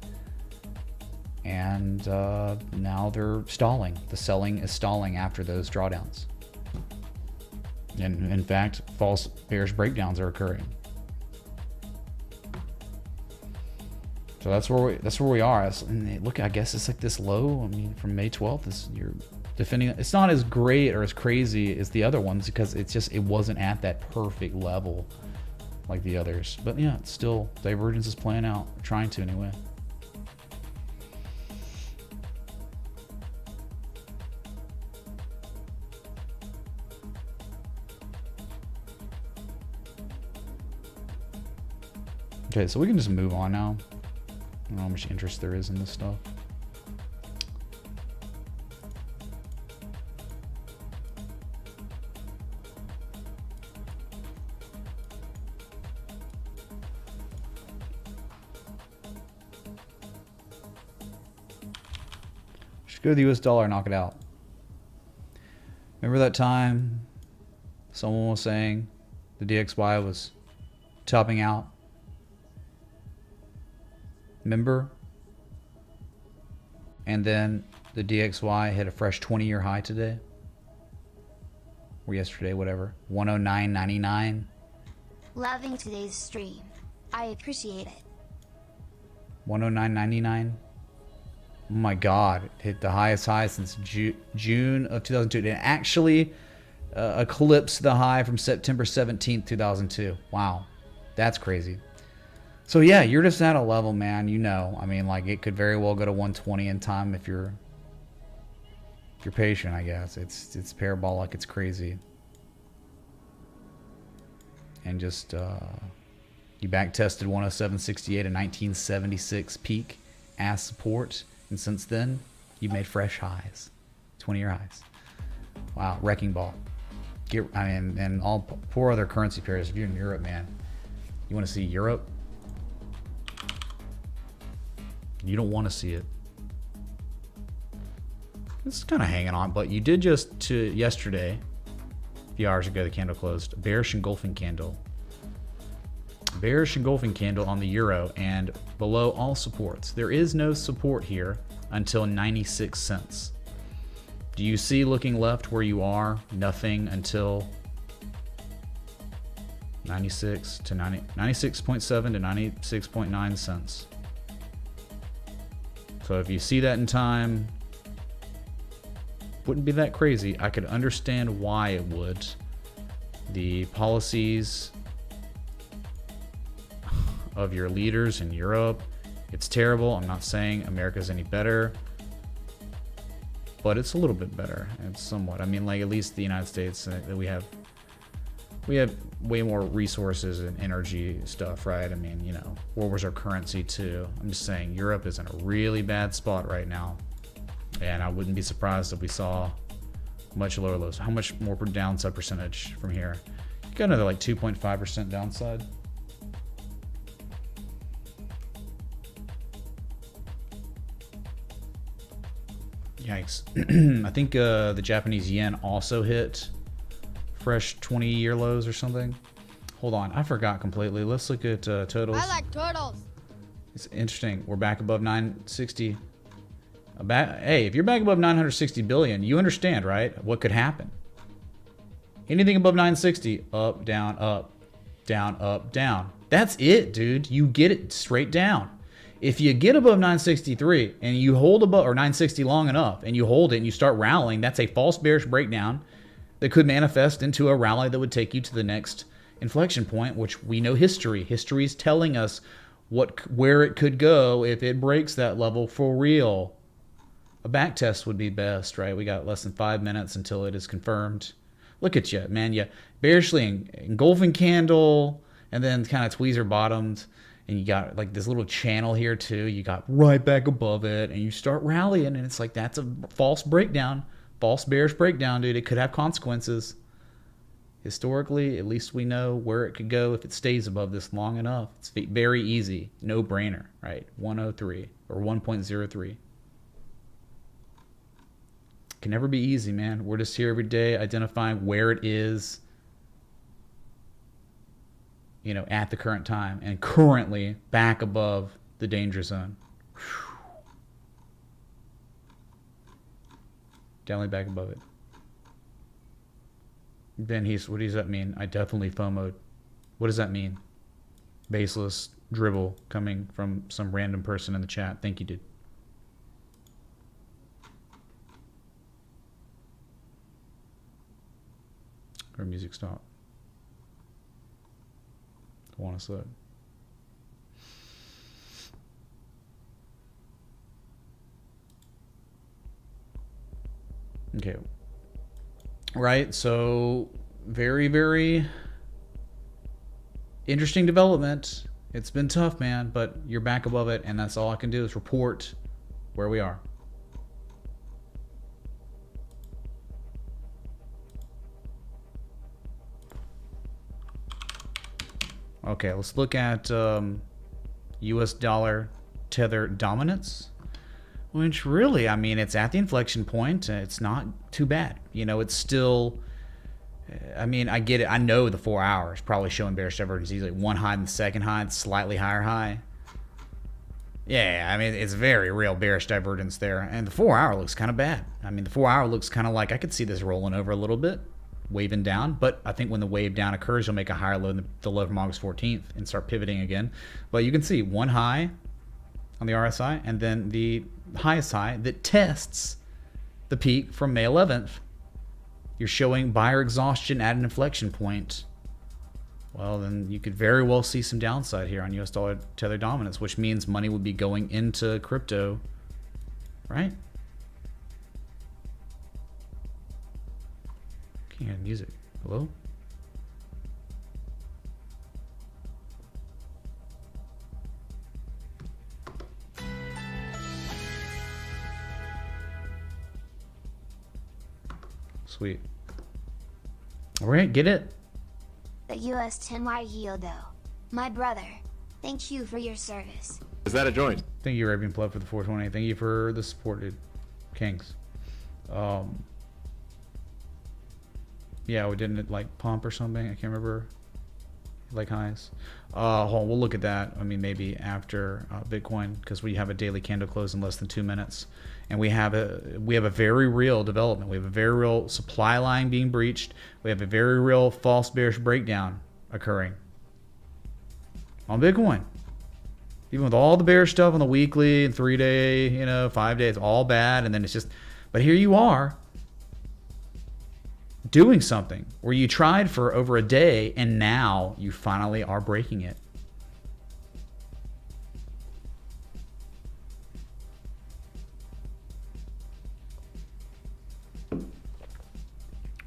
[SPEAKER 1] And now they're stalling. The selling is stalling after those drawdowns. And in fact, false bearish breakdowns are occurring. So that's where we are. And look, I guess it's like this low. I mean, from May 12th, you're defending. It's not as great or as crazy as the other ones because it wasn't at that perfect level like the others. But yeah, it's still divergence is playing out, trying to anyway. Okay, so we can just move on now. I don't know how much interest there is in this stuff. Just go to the US dollar and knock it out. Remember that time someone was saying the DXY was topping out? Remember? And then the DXY hit a fresh 20-year high today. Or yesterday, whatever. 109.99.
[SPEAKER 4] Loving today's stream. I appreciate it.
[SPEAKER 1] 109.99. Oh my God. It hit the highest high since June of 2002. It actually eclipsed the high from September 17th, 2002. Wow. That's crazy. So yeah, you're just at a level, man. You know, I mean, like, it could very well go to 120 in time if you're patient, I guess. It's parabolic. It's crazy. And just you back tested 107.68, a 1976 peak as support, and since then you made fresh highs, 20-year highs. Wow, wrecking ball. And all poor other currency pairs. If you're in Europe, man, you want to see Europe? You don't want to see it. It's kind of hanging on, but you did just yesterday, a few hours ago, the candle closed. Bearish engulfing candle. Bearish engulfing candle on the euro and below all supports. There is no support here until 96 cents. Do you see, looking left where you are, nothing until 96 to 96.7 to 96.9 cents. So if you see that in time, wouldn't be that crazy. I could understand why it would. The policies of your leaders in Europe, it's terrible. I'm not saying America's any better, but it's a little bit better. It's somewhat. I mean, like, at least the United States, we have way more resources and energy stuff, right? I mean, you know, what was our currency too? I'm just saying Europe is in a really bad spot right now. And I wouldn't be surprised if we saw much lower lows. How much more downside percentage from here? You got another like 2.5% downside. Yikes. I think the Japanese yen also hit fresh 20-year lows or something. Hold on, I forgot completely. Let's look at totals.
[SPEAKER 5] I like turtles.
[SPEAKER 1] It's interesting. We're back above 960. Hey, if you're back above 960 billion, you understand, right? What could happen? Anything above 960, up, down, up, down, up, down. That's it, dude. You get it straight down. If you get above 963 and you hold above, or 960 long enough, and you hold it and you start rallying, that's a false bearish breakdown that could manifest into a rally that would take you to the next inflection point, which we know history. History is telling us where it could go if it breaks that level for real. A back test would be best, right? We got less than 5 minutes until it is confirmed. Look at you, man. You bearishly engulfing candle, and then kind of tweezer bottomed, and you got like this little channel here too. You got right back above it, and you start rallying, and it's like, that's a false breakdown, false bearish breakdown, dude. It could have consequences. Historically, at least we know where it could go if it stays above this long enough. It's very easy, no brainer, right? 103 or 1.03. Can never be easy, man. We're just here every day identifying where it is, you know, at the current time, and currently back above the danger zone. Whew. Definitely back above it. Ben Heath, what does that mean? I definitely FOMO'd. What does that mean? Baseless dribble coming from some random person in the chat. Thank you, dude. Or music stop. I want to slow. Okay. Right, so very, very interesting development. It's been tough, man, but you're back above it, and that's all I can do is report where we are. Okay, let's look at US dollar tether dominance, which really, I mean, it's at the inflection point. It's not too bad. You know, it's still, I mean, I get it. I know the 4 hours probably showing bearish divergence easily. One high and the second high, slightly higher high. Yeah, I mean, it's very real bearish divergence there. And the 4 hour looks kind of bad. I mean, the 4 hour looks kind of like, I could see this rolling over a little bit, waving down. But I think when the wave down occurs, you'll make a higher low than the low from August 14th and start pivoting again. But you can see one high on the RSI and then the highest high that tests the peak from May 11th. You're showing buyer exhaustion at an inflection point. Well, then you could very well see some downside here on US dollar tether dominance, which means money would be going into crypto, right? Can't hear music. Hello? Sweet. All right, get it?
[SPEAKER 4] The US 10Y yield though. My brother, thank you for your service.
[SPEAKER 5] Is that a joint?
[SPEAKER 1] Thank you, Arabian Pleb, for the 420. Thank you for the support, dude. Kings. Yeah, we didn't like pump or something. I can't remember. Like highs. Hold on, we'll look at that. I mean, maybe after Bitcoin, because we have a daily candle close in less than 2 minutes, and we have a very real development. We have a very real supply line being breached. We have a very real false bearish breakdown occurring on Bitcoin. Even with all the bearish stuff on the weekly and 3-day, 5 days, all bad, and then it's just. But here you are, doing something where you tried for over a day and now you finally are breaking it.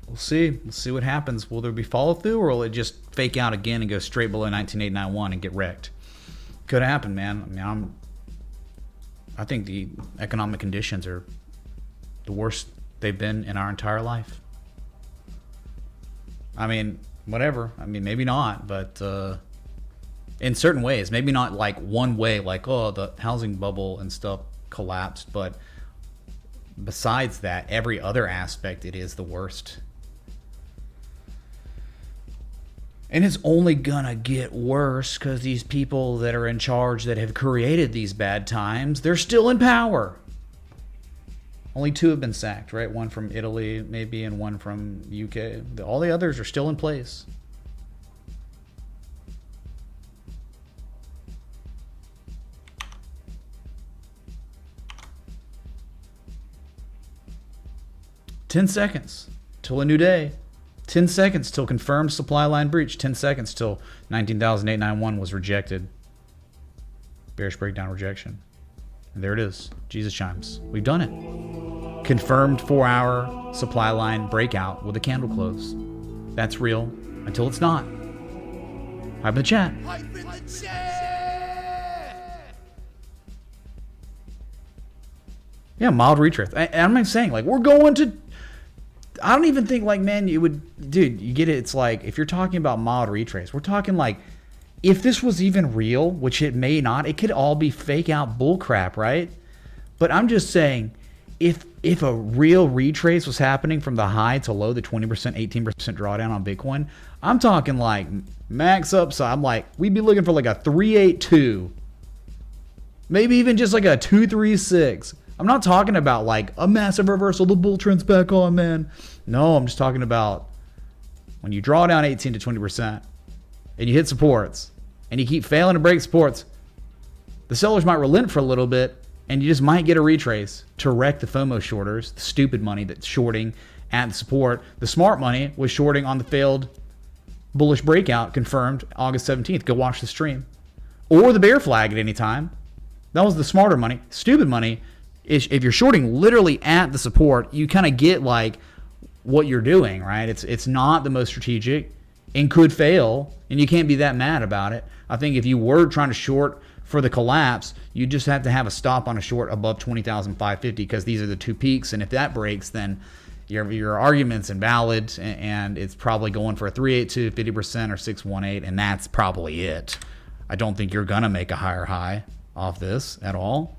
[SPEAKER 1] We'll see. We'll see what happens. Will there be follow through, or will it just fake out again and go straight below 19891 and get wrecked? Could happen, man. I mean, I think the economic conditions are the worst they've been in our entire life. I mean, whatever. I mean, maybe not, but in certain ways, maybe not like one way, like, oh, the housing bubble and stuff collapsed. But besides that, every other aspect, it is the worst. And it's only gonna get worse because these people that are in charge that have created these bad times, they're still in power. Only 2 have been sacked, right? One from Italy, maybe, and one from UK. All the others are still in place. "10 seconds till a new day. 10 seconds till confirmed supply line breach. 10 seconds till 19,891 was rejected. Bearish breakdown rejection. And there it is. Jesus chimes. We've done it. Confirmed 4-hour supply line breakout with a candle close. That's real until it's not. Hype in the chat. Yeah, mild retrace. I'm not saying like we're going to. I don't even think like, man, you would, dude, you get it. It's like if you're talking about mild retrace, we're talking like if this was even real, which it may not, it could all be fake out bull crap, right? But I'm just saying, if a real retrace was happening from the high to low, the 20%, 18% drawdown on Bitcoin, I'm talking like max upside. I'm like, we'd be looking for like a 382, maybe even just like a 236. I'm not talking about like a massive reversal, the bull trend's back on, man. No, I'm just talking about when you draw down 18 to 20% and you hit supports and you keep failing to break supports, the sellers might relent for a little bit and you just might get a retrace to wreck the FOMO shorters, the stupid money that's shorting at the support. The smart money was shorting on the failed bullish breakout confirmed August 17th. Go watch the stream. Or the bear flag at any time. That was the smarter money. Stupid money is if you're shorting literally at the support, you kind of get like what you're doing, right? It's not the most strategic and could fail, and you can't be that mad about it. I think if you were trying to short for the collapse, you just have to have a stop on a short above 20,550 because these are the 2 peaks, and if that breaks, then your argument's invalid, and it's probably going for a 382, 50%, or 618, and that's probably it. I don't think you're gonna make a higher high off this at all.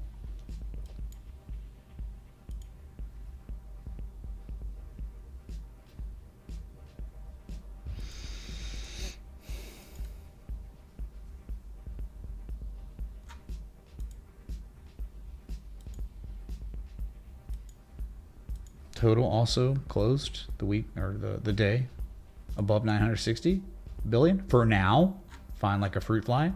[SPEAKER 1] total also closed the week or the day above 960 billion for now. Fine like a fruit fly.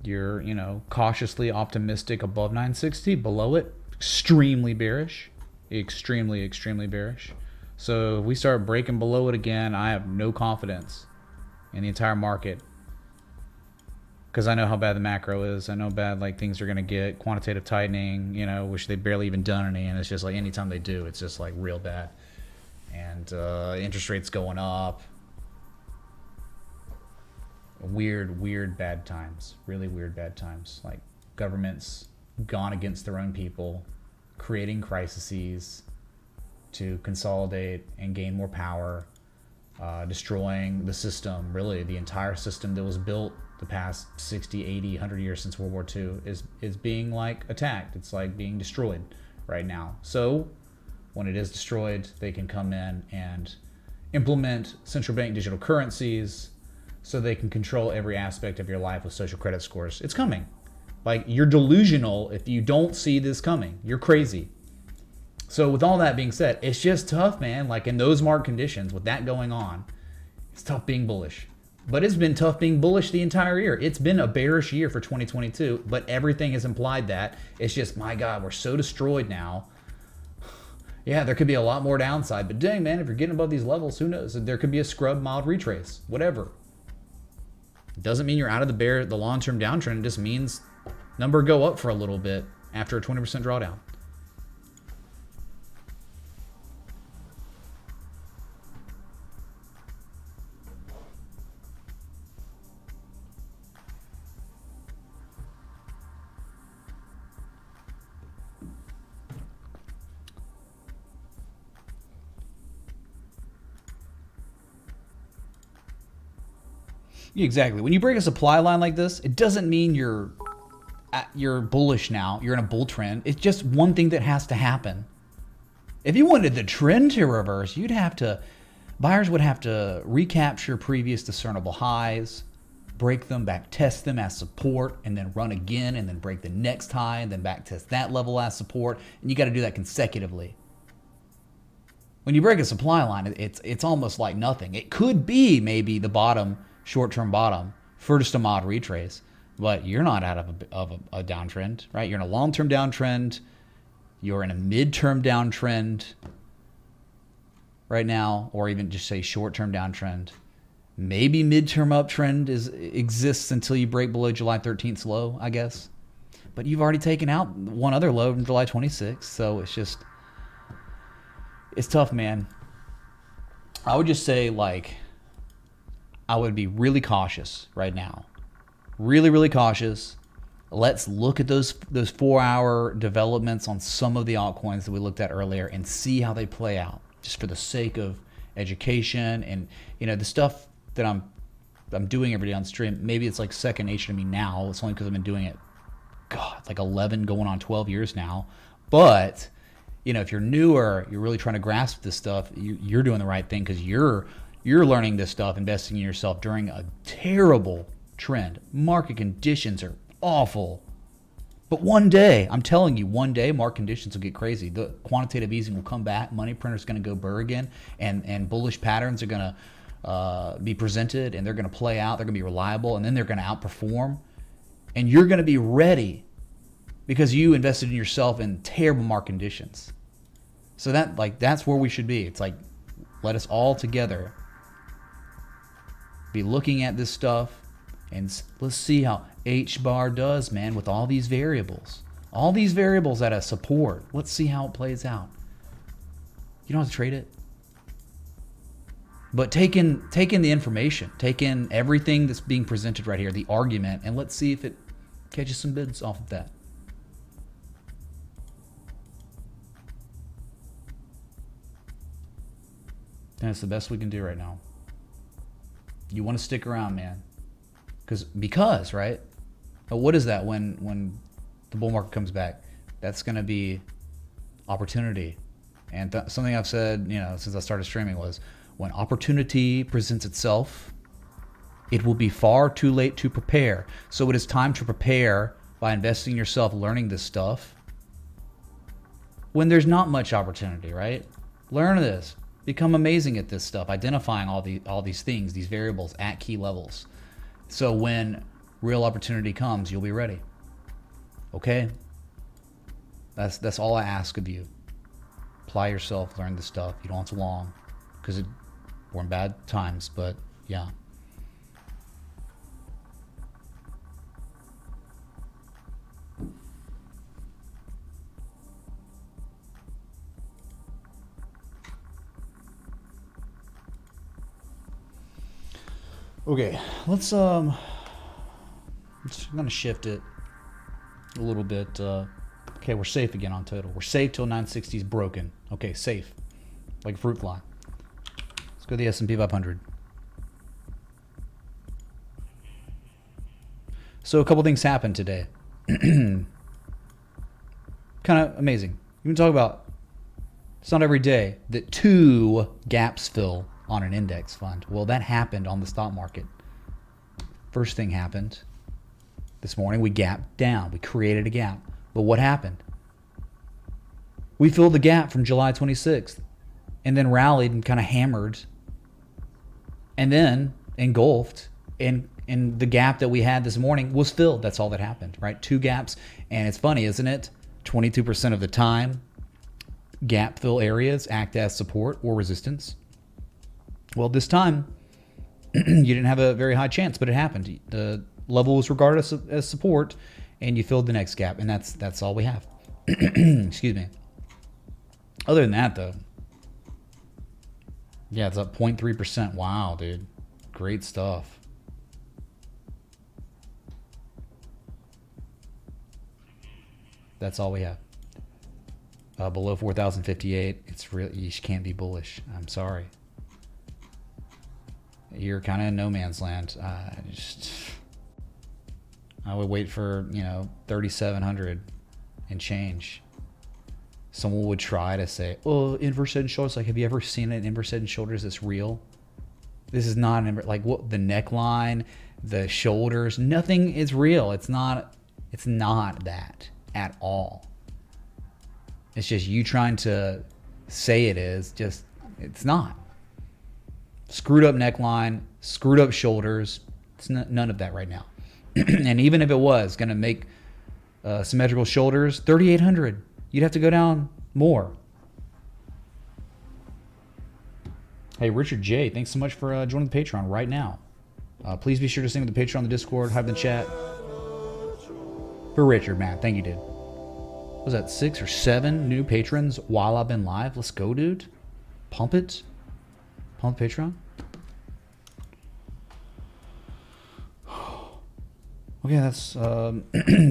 [SPEAKER 1] You're, you know, cautiously optimistic above 960, below it, extremely bearish. Extremely, extremely bearish. So if we start breaking below it again, I have no confidence in the entire market. Because I know how bad the macro is. I know bad like things are going to get. Quantitative tightening, you know, which they've barely even done any. And it's just like anytime they do, it's just like real bad. And interest rates going up. Weird bad times. Really weird bad times. Like governments gone against their own people, creating crises to consolidate and gain more power, destroying the system, really the entire system that was built the past 60, 80, 100 years since World War II is being like attacked. It's like being destroyed right now. So when it is destroyed, they can come in and implement central bank digital currencies so they can control every aspect of your life with social credit scores. It's coming. Like, you're delusional if you don't see this coming. You're crazy. So with all that being said, it's just tough, man. Like in those market conditions, with that going on, it's tough being bullish. But it's been tough being bullish the entire year. It's been a bearish year for 2022, but everything has implied that. It's just, my God, we're so destroyed now. Yeah, there could be a lot more downside, but dang, man, if you're getting above these levels, who knows? There could be a scrub, mild retrace, whatever. It doesn't mean you're out of the long-term downtrend. It just means number go up for a little bit after a 20% drawdown. Exactly. When you break a supply line like this, it doesn't mean you're bullish now. You're in a bull trend. It's just one thing that has to happen. If you wanted the trend to reverse, buyers would have to recapture previous discernible highs, break them, back test them as support, and then run again, and then break the next high, and then back test that level as support. And you got to do that consecutively. When you break a supply line, it's almost like nothing. It could be maybe the bottom, short-term bottom for just a mild retrace, but you're not out of a downtrend, right? You're in a long-term downtrend. You're in a mid-term downtrend right now, or even just say short-term downtrend. Maybe mid-term uptrend exists until you break below July 13th low, I guess. But you've already taken out one other low from July 26th, so it's tough, man. I would just say, like, I would be really cautious right now. Really, really cautious. Let's look at those 4-hour developments on some of the altcoins that we looked at earlier and see how they play out, just for the sake of education and, you know, the stuff that I'm doing every day on stream. Maybe it's like second nature to me now. It's only because I've been doing it, God, like 11 going on 12 years now. But, you know, if you're newer, you're really trying to grasp this stuff, you're doing the right thing, because you're learning this stuff, investing in yourself during a terrible trend. Market conditions are awful. But one day, I'm telling you, one day market conditions will get crazy. The quantitative easing will come back. Money printer's going to go burr again, and bullish patterns are going to be presented, and they're going to play out. They're going to be reliable, and then they're going to outperform. And you're going to be ready because you invested in yourself in terrible market conditions. So that's where we should be. It's like, let us all together be looking at this stuff, and let's see how Hbar does, man, with all these variables. All these variables at a support. Let's see how it plays out. You don't have to trade it. But take in the information. Take in everything that's being presented right here, the argument, and let's see if it catches some bids off of that. That's the best we can do right now. You want to stick around, man. Because, right? But what is that when the bull market comes back? That's going to be opportunity. And something I've said, you know, since I started streaming was, when opportunity presents itself, it will be far too late to prepare. So it is time to prepare by investing in yourself, learning this stuff when there's not much opportunity, right? Learn this. Become amazing at this stuff, identifying all these things, these variables at key levels. So when real opportunity comes, you'll be ready. Okay? That's all I ask of you. Apply yourself, learn this stuff. You don't have to long, because we're in bad times, but yeah. Okay, let's I'm gonna shift it a little bit. Okay, we're safe again on total. We're safe till 960 is broken. Okay, safe, like a fruit fly. Let's go to the S&P 500. So a couple things happened today. Kind of amazing. You can talk about, it's not every day that 2 gaps fill on an index fund. Well, that happened on the stock market. First thing happened this morning, we gapped down. We created a gap. But what happened? We filled the gap from July 26th and then rallied and kind of hammered and then engulfed, and the gap that we had this morning was filled. That's all that happened, right? 2 gaps. And it's funny, isn't it? 22% of the time, gap fill areas act as support or resistance. Well, this time, you didn't have a very high chance, but it happened. The level was regarded as support, and you filled the next gap, and that's all we have. Excuse me. Other than that, though, yeah, it's up 0.3%. Wow, dude. Great stuff. That's all we have. Below 4,058, it's really, you can't be bullish. I'm sorry. You're kind of in no man's land. I would wait for, 3,700 and change. Someone would try to say, oh, inverse head and shoulders. Like, have you ever seen an inverse head and shoulders that's real? This is not an like what the neckline, the shoulders, nothing is real. It's not that at all. It's just you trying to say it is, just it's not. Screwed up neckline, screwed up shoulders. It's none of that right now. And even if it was going to make symmetrical shoulders, 3,800, you'd have to go down more. Hey, Richard J, thanks so much for joining the Patreon right now. Please be sure to sing with the Patreon on the Discord, have the chat. For Richard, man, thank you, dude. Was that 6 or 7 new patrons while I've been live? Let's go, dude. Pump it. Pump Patreon. Okay, that's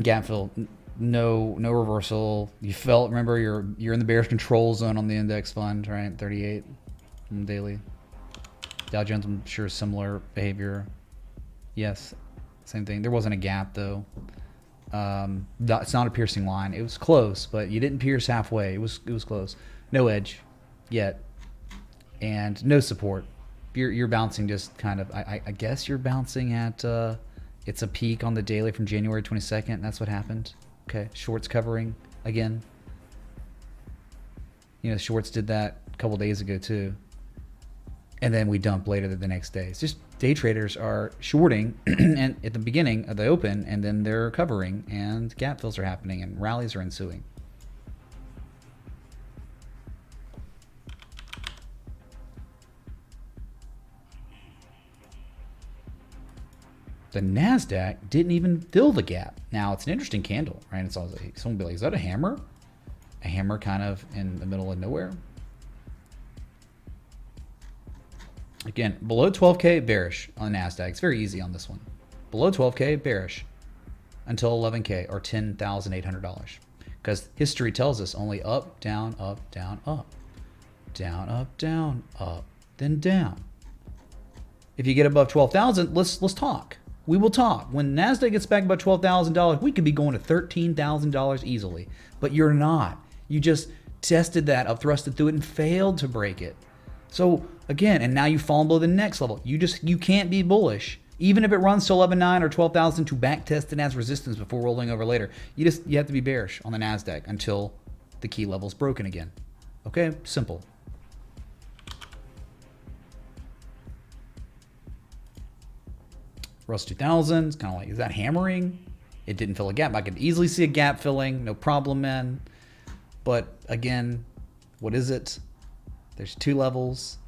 [SPEAKER 1] gap fill. No reversal. You felt, remember, you're in the bearish control zone on the index fund, right? 38 on the daily. Dow Jones, I'm sure, similar behavior. Yes, same thing. There wasn't a gap though. It's not a piercing line. It was close, but you didn't pierce halfway. It was close. No edge yet, and no support. You're bouncing just kind of. I guess you're bouncing at. It's a peak on the daily from January 22nd. That's what happened. Okay, shorts covering again. Shorts did that a couple days ago too. And then we dump later the next day. It's just day traders are shorting and at the beginning of the open, and then they're covering, and gap fills are happening, and rallies are ensuing. The NASDAQ didn't even fill the gap. Now, it's an interesting candle, right? It's always like, someone will be like, is that a hammer? A hammer kind of in the middle of nowhere? Again, below 12K, bearish on NASDAQ. It's very easy on this one. Below 12K, bearish until 11K or $10,800. Because history tells us only up, down, up, down, up. Down, up, down, up, then down. If you get above 12,000, let's talk. We will talk. When NASDAQ gets back above $12,000, we could be going to $13,000 easily. But you're not. You just tested that, up thrusted through it, and failed to break it. So again, and now you've fallen below the next level. You can't be bullish Even if it runs to 11.9 or 12,000 to back test it as resistance before rolling over later, you have to be bearish on the NASDAQ until the key level is broken again. Okay, simple. Russell 2000 is kind of like, is that hammering? It didn't fill a gap. I could easily see a gap filling, no problem, man. But again, what is it? There's two levels,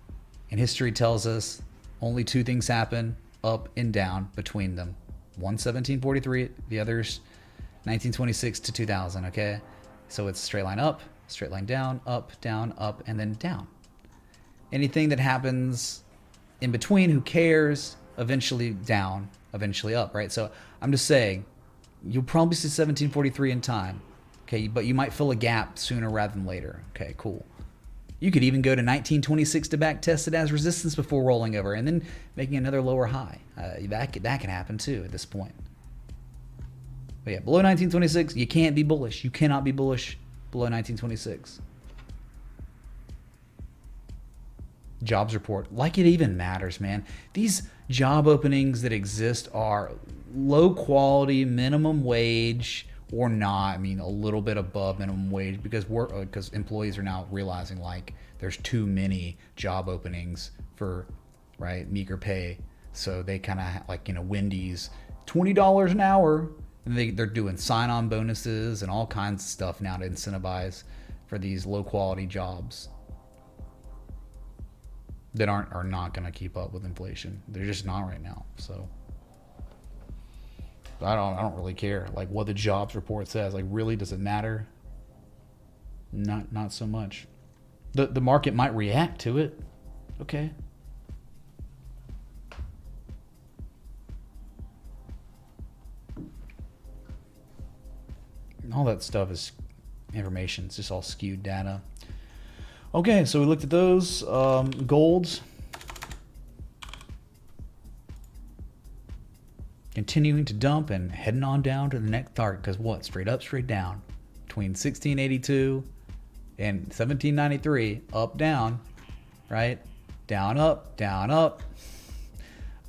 [SPEAKER 1] and history tells us only two things happen, up and down between them. One 1743, the other's 1926 to 2000, okay? So it's straight line up, straight line down, up, and then down. Anything that happens in between, who cares? Eventually down, eventually up, right? So I'm just saying, you'll probably see 1743 in time, okay? But you might fill a gap sooner rather than later. Okay, cool. You could even go to 1926 to back test it as resistance before rolling over and then making another lower high. That can happen too at this point. But yeah, below 1926, you can't be bullish. You cannot be bullish below 1926. Jobs report, like it even matters, man. These job openings that exist are low quality, minimum wage or not. I mean, a little bit above minimum wage because employees are now realizing like there's too many job openings for meager pay. So they kind of like, Wendy's, $20 an hour, and they're doing sign-on bonuses and all kinds of stuff now to incentivize for these low quality jobs that are not going to keep up with inflation. They're just not right now. So I don't really care like what the jobs report says. Like, really, does it matter? Not so much. The market might react to it. Okay. All that stuff is information. It's just all skewed data. Okay, so we looked at those. Golds. Continuing to dump and heading on down to the next target. Because what? Straight up, straight down. Between 1682 and 1793. Up, down. Right? Down, up,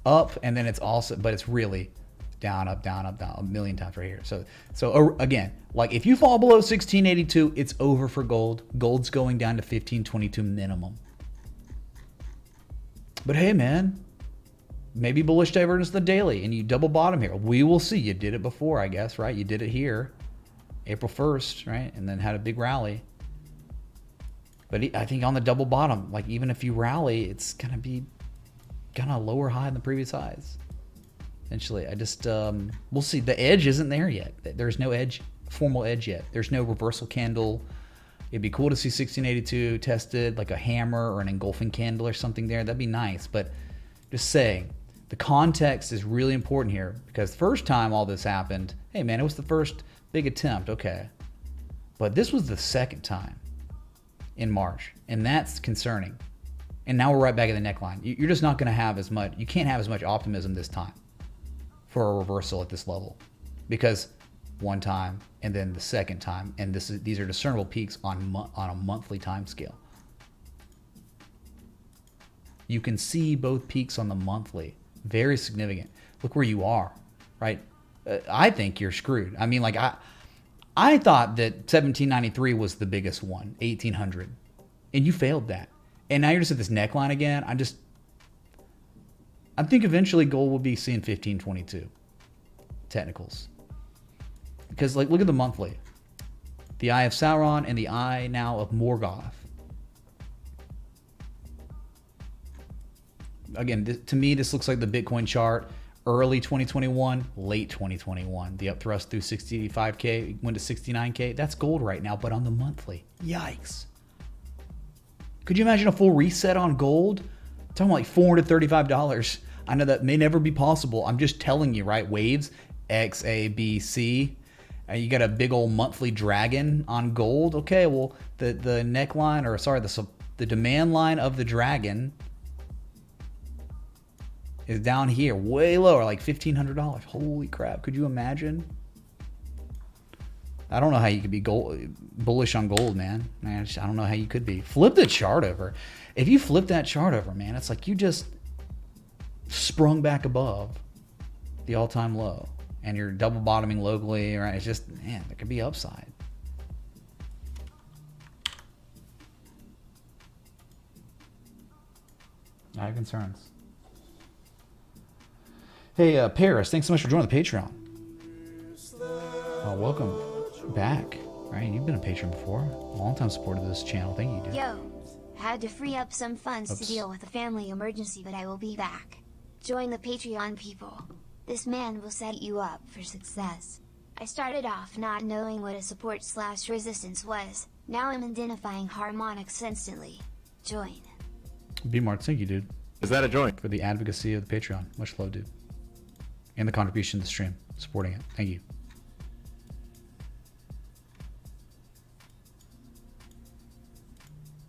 [SPEAKER 1] up. And then it's also, but it's really down, up, down a million times right here. So again, like if you fall below 1682, it's over for gold. Gold's going down to 1522 minimum. But hey, man, maybe bullish divergence the daily and you double bottom here. We will see. You did it before, I guess, right? You did it here, April 1st, right? And then had a big rally. But I think on the double bottom, like even if you rally, it's going to be kind of lower high than the previous highs. Eventually, we'll see. The edge isn't there yet. There's no edge, formal edge yet. There's no reversal candle. It'd be cool to see 1682 tested, like a hammer or an engulfing candle or something there. That'd be nice. But just saying, the context is really important here because the first time all this happened, hey man, it was the first big attempt. Okay. But this was the second time in March, and that's concerning. And now we're right back at the neckline. You're just not going to have as much, you can't have as much optimism this time for a reversal at this level, because one time and then the second time, and these are discernible peaks on a monthly time scale. You can see both peaks on the monthly, very significant. Look where you are, right? I think you're screwed. I mean, like I thought that 1793 was the biggest one, 1800, and you failed that, and now you're just at this neckline again. I think eventually gold will be seeing 1522 technicals. Because like look at the monthly. The eye of Sauron and the eye now of Morgoth. Again, to me this looks like the Bitcoin chart. Early 2021, late 2021. The upthrust through 65K went to 69K. That's gold right now, but on the monthly. Yikes. Could you imagine a full reset on gold? I'm talking like $435. I know that may never be possible. I'm just telling you, right? Waves, X, A, B, C. You got a big old monthly dragon on gold. Okay, well, the neckline, or sorry, the demand line of the dragon is down here, way lower, like $1,500. Holy crap! Could you imagine? I don't know how you could be bullish on gold, man. I don't know how you could be. Flip the chart over. If you flip that chart over, man, it's like you just sprung back above the all-time low, and you're double bottoming locally, right? It's just, man, there could be upside. I have concerns. Hey, Paris, thanks so much for joining the Patreon. Welcome back. Right, you've been a patron before. Long-time supporter of this channel. Thank you, dude.
[SPEAKER 4] Yo, had to free up some funds to deal with a family emergency, but I will be back. Join the Patreon, people. This man will set you up for success. I started off not knowing what a support/resistance was. Now I'm identifying harmonics instantly. Join.
[SPEAKER 1] B-Mart, thank you, dude.
[SPEAKER 5] Is that a joint?
[SPEAKER 1] For the advocacy of the Patreon. Much love, dude. And the contribution to the stream. Supporting it. Thank you.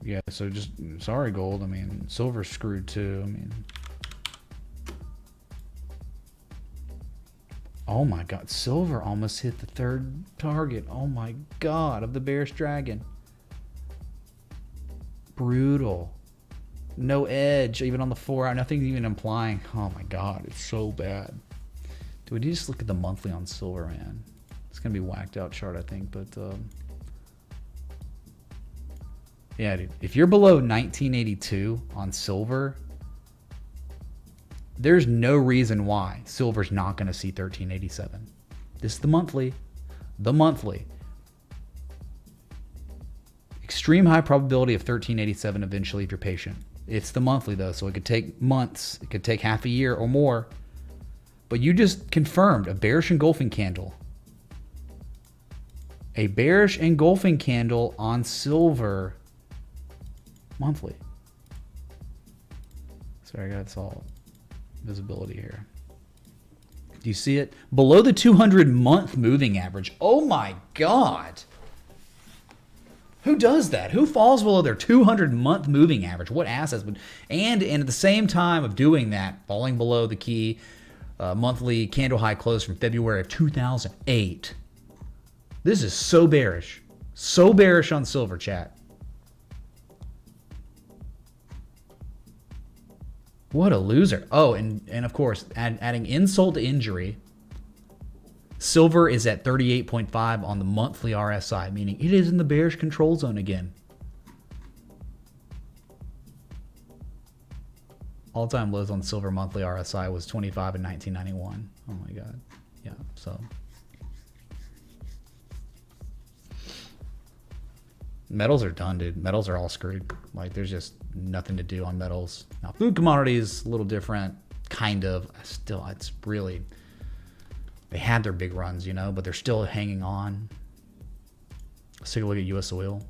[SPEAKER 1] Yeah, so just, sorry, gold. I mean, silver's screwed too. I mean, oh my god, silver almost hit the third target. Oh my god, of the bearish dragon. Brutal. No edge, even on the 4 hour. Nothing even implying. Oh my god, it's so bad. Do we just look at the monthly on silver, man? It's gonna be whacked out chart, I think, but yeah, dude. If you're below 1982 on silver, there's no reason why silver's not going to see 1387. This is the monthly. The monthly. Extreme high probability of 1387 eventually if you're patient. It's the monthly though, so it could take months. It could take half a year or more. But you just confirmed a bearish engulfing candle. A bearish engulfing candle on silver monthly. Sorry, I got all visibility here. Do you see it? Below the 200-month moving average. Oh my god. Who does that? Who falls below their 200-month moving average? What assets would... And at the same time of doing that, falling below the key monthly candle high close from February of 2008. This is so bearish. So bearish on silver, chat. What a loser. Oh, and of course, adding insult to injury, silver is at 38.5 on the monthly RSI, meaning it is in the bearish control zone again. All-time lows on silver monthly RSI was 25 in 1991. Oh my god. Yeah, so. Metals are done, dude. Metals are all screwed. Like, there's just nothing to do on metals. Now, food commodities, a little different, kind of. Still, it's really... They had their big runs, you know, but they're still hanging on. Let's take a look at U.S. oil.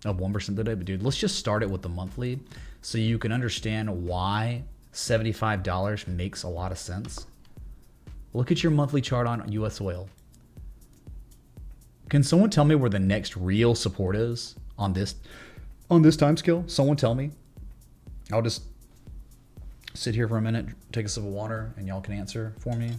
[SPEAKER 1] Up 1% today. But, dude, let's just start it with the monthly so you can understand why $75 makes a lot of sense. Look at your monthly chart on U.S. oil. Can someone tell me where the next real support is on this time scale? Someone tell me. I'll just sit here for a minute, take a sip of water, and y'all can answer for me.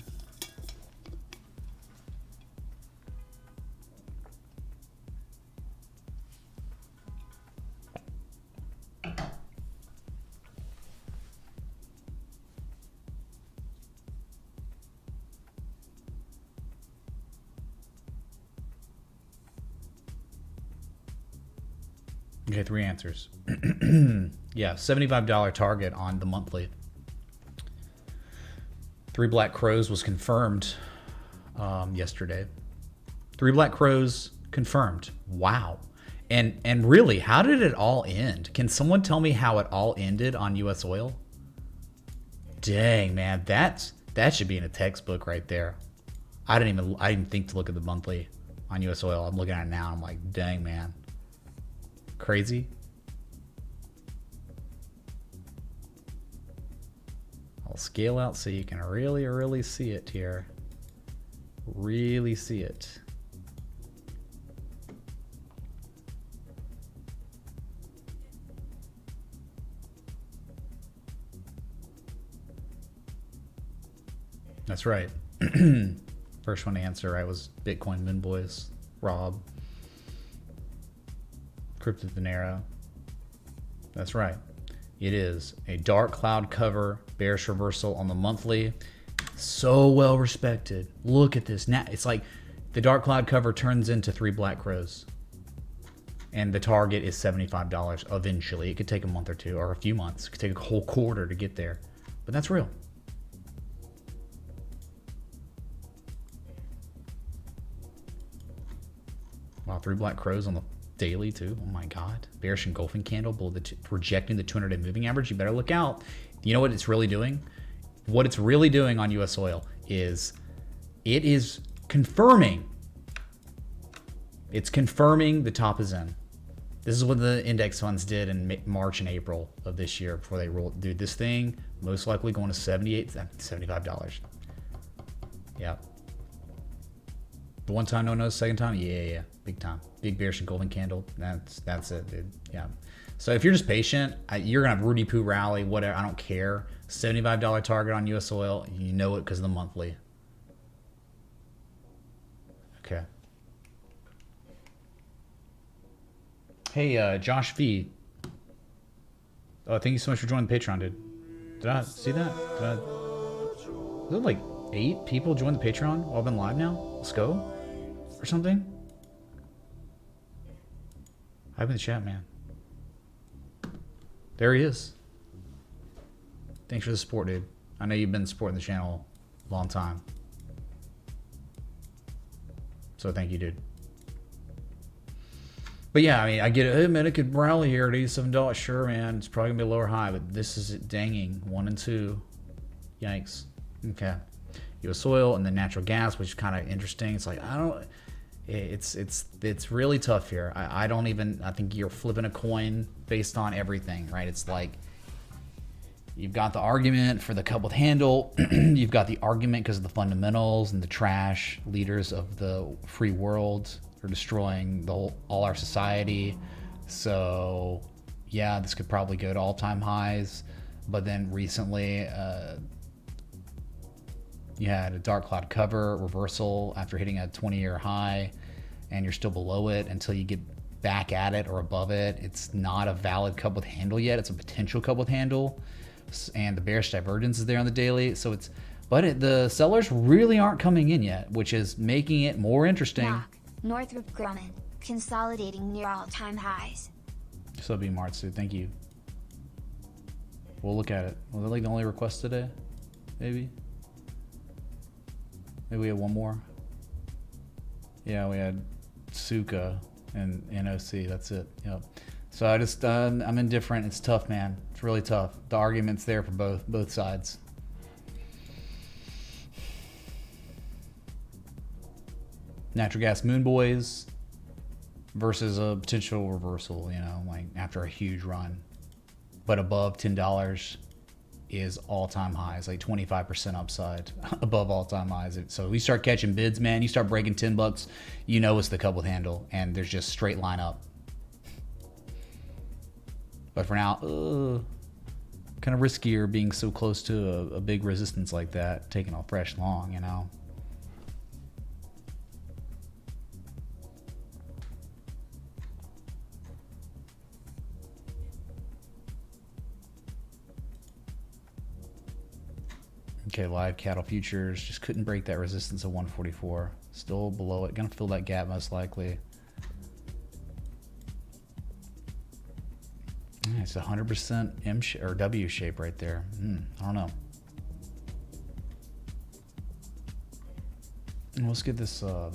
[SPEAKER 1] Okay, 3 answers. Yeah, $75 target on the monthly. 3 Black Crows was confirmed yesterday. 3 Black Crows confirmed. Wow. And really, how did it all end? Can someone tell me how it all ended on U.S. oil? Dang, man, that should be in a textbook right there. I didn't think to look at the monthly on U.S. oil. I'm looking at it now. I'm like, dang, man. Crazy. I'll scale out so you can really see it here. Really see it. That's right. First one to answer right was Bitcoin Min Boys, Rob. Crypto Dinero. That's right. It is a dark cloud cover, bearish reversal on the monthly. So well respected. Look at this. Now it's like the dark cloud cover turns into 3 black crows. And the target is $75 eventually. It could take a month or two, or a few months. It could take a whole quarter to get there. But that's real. Wow, 3 black crows on the daily too. Oh my God. Bearish engulfing candle below the rejecting the 200-day moving average. You better look out. You know what it's really doing? What it's really doing on US oil is it is confirming. It's confirming the top is in. This is what the index funds did in March and April of this year before they rolled. Dude, this thing most likely going to $75. Yeah. The one time no one knows, second time, yeah, big time. Big bearish and golden candle. That's it, dude. Yeah. So if you're just patient, you're gonna have Rudy Poo rally, whatever. I don't care. $75 target on US oil. You know it because of the monthly. Okay. Hey, Josh V. Oh, thank you so much for joining the Patreon, dude. Did I see that? Is it like 8 people joined the Patreon while I've been live now? Let's go. Or something? Hype in the chat, man. There he is. Thanks for the support, dude. I know you've been supporting the channel a long time. So thank you, dude. But yeah, I mean, I get it. Hey, man, it could rally here at $87. Sure, man. It's probably going to be a lower high, but this is it danging. 1 and 2. Yikes. Okay. US oil and then natural gas, which is kind of interesting. It's like, I don't... It's really tough here. I think you're flipping a coin based on everything, right? It's like you've got the argument for the coupled handle. You've got the argument because of the fundamentals and the trash leaders of the free world are destroying all our society. So yeah, this could probably go to all-time highs. But then recently, you had a dark cloud cover reversal after hitting a 20-year high, and you're still below it until you get back at it or above it. It's not a valid coupled handle yet. It's a potential coupled handle, and the bearish divergence is there on the daily. So the sellers really aren't coming in yet, which is making it more interesting.
[SPEAKER 4] Northrop Grumman consolidating near all-time highs.
[SPEAKER 1] So be Martsu, thank you. We'll look at it. Was that like the only request today? Maybe we had one more. Yeah, we had Suka and NOC. That's it. Yep. So I'm indifferent. It's tough, man. It's really tough. The argument's there for both sides. Natural gas moon boys versus a potential reversal. You know, like after a huge run, but above $10. Is all-time highs, like 25% upside above all-time highs. So we start catching bids, man. You start breaking $10, you know it's the coupled handle, and there's just straight line up. But for now, kind of riskier being so close to a big resistance like that, taking a fresh long, you know. Okay, live cattle futures just couldn't break that resistance of 144. Still below it. Gonna fill that gap most likely. Yeah, it's 100% M or W shape right there. I don't know. And let's get this. And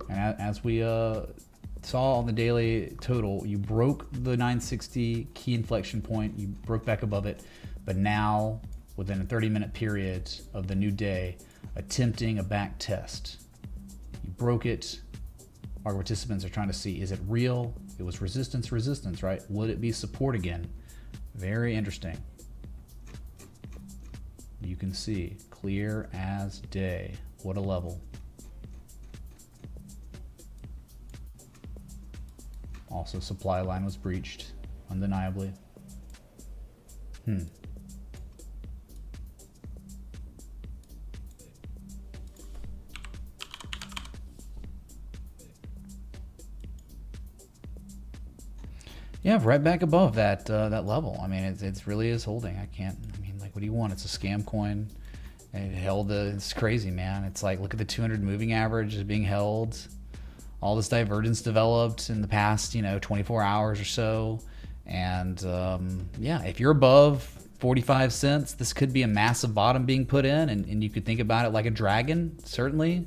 [SPEAKER 1] as we saw on the daily total, you broke the 960 key inflection point. You broke back above it, but now, within a 30-minute period of the new day, attempting a back test. You broke it. Our participants are trying to see, is it real? It was resistance, right? Would it be support again? Very interesting. You can see, clear as day. What a level. Also, supply line was breached, undeniably. Yeah, right back above that that level. I mean, it really is holding. I mean, like, what do you want? It's a scam coin. It held it's crazy, man. It's like, look at the 200 moving average is being held. All this divergence developed in the past, 24 hours or so. And yeah, if you're above 45 cents, this could be a massive bottom being put in, and you could think about it like a dragon, certainly.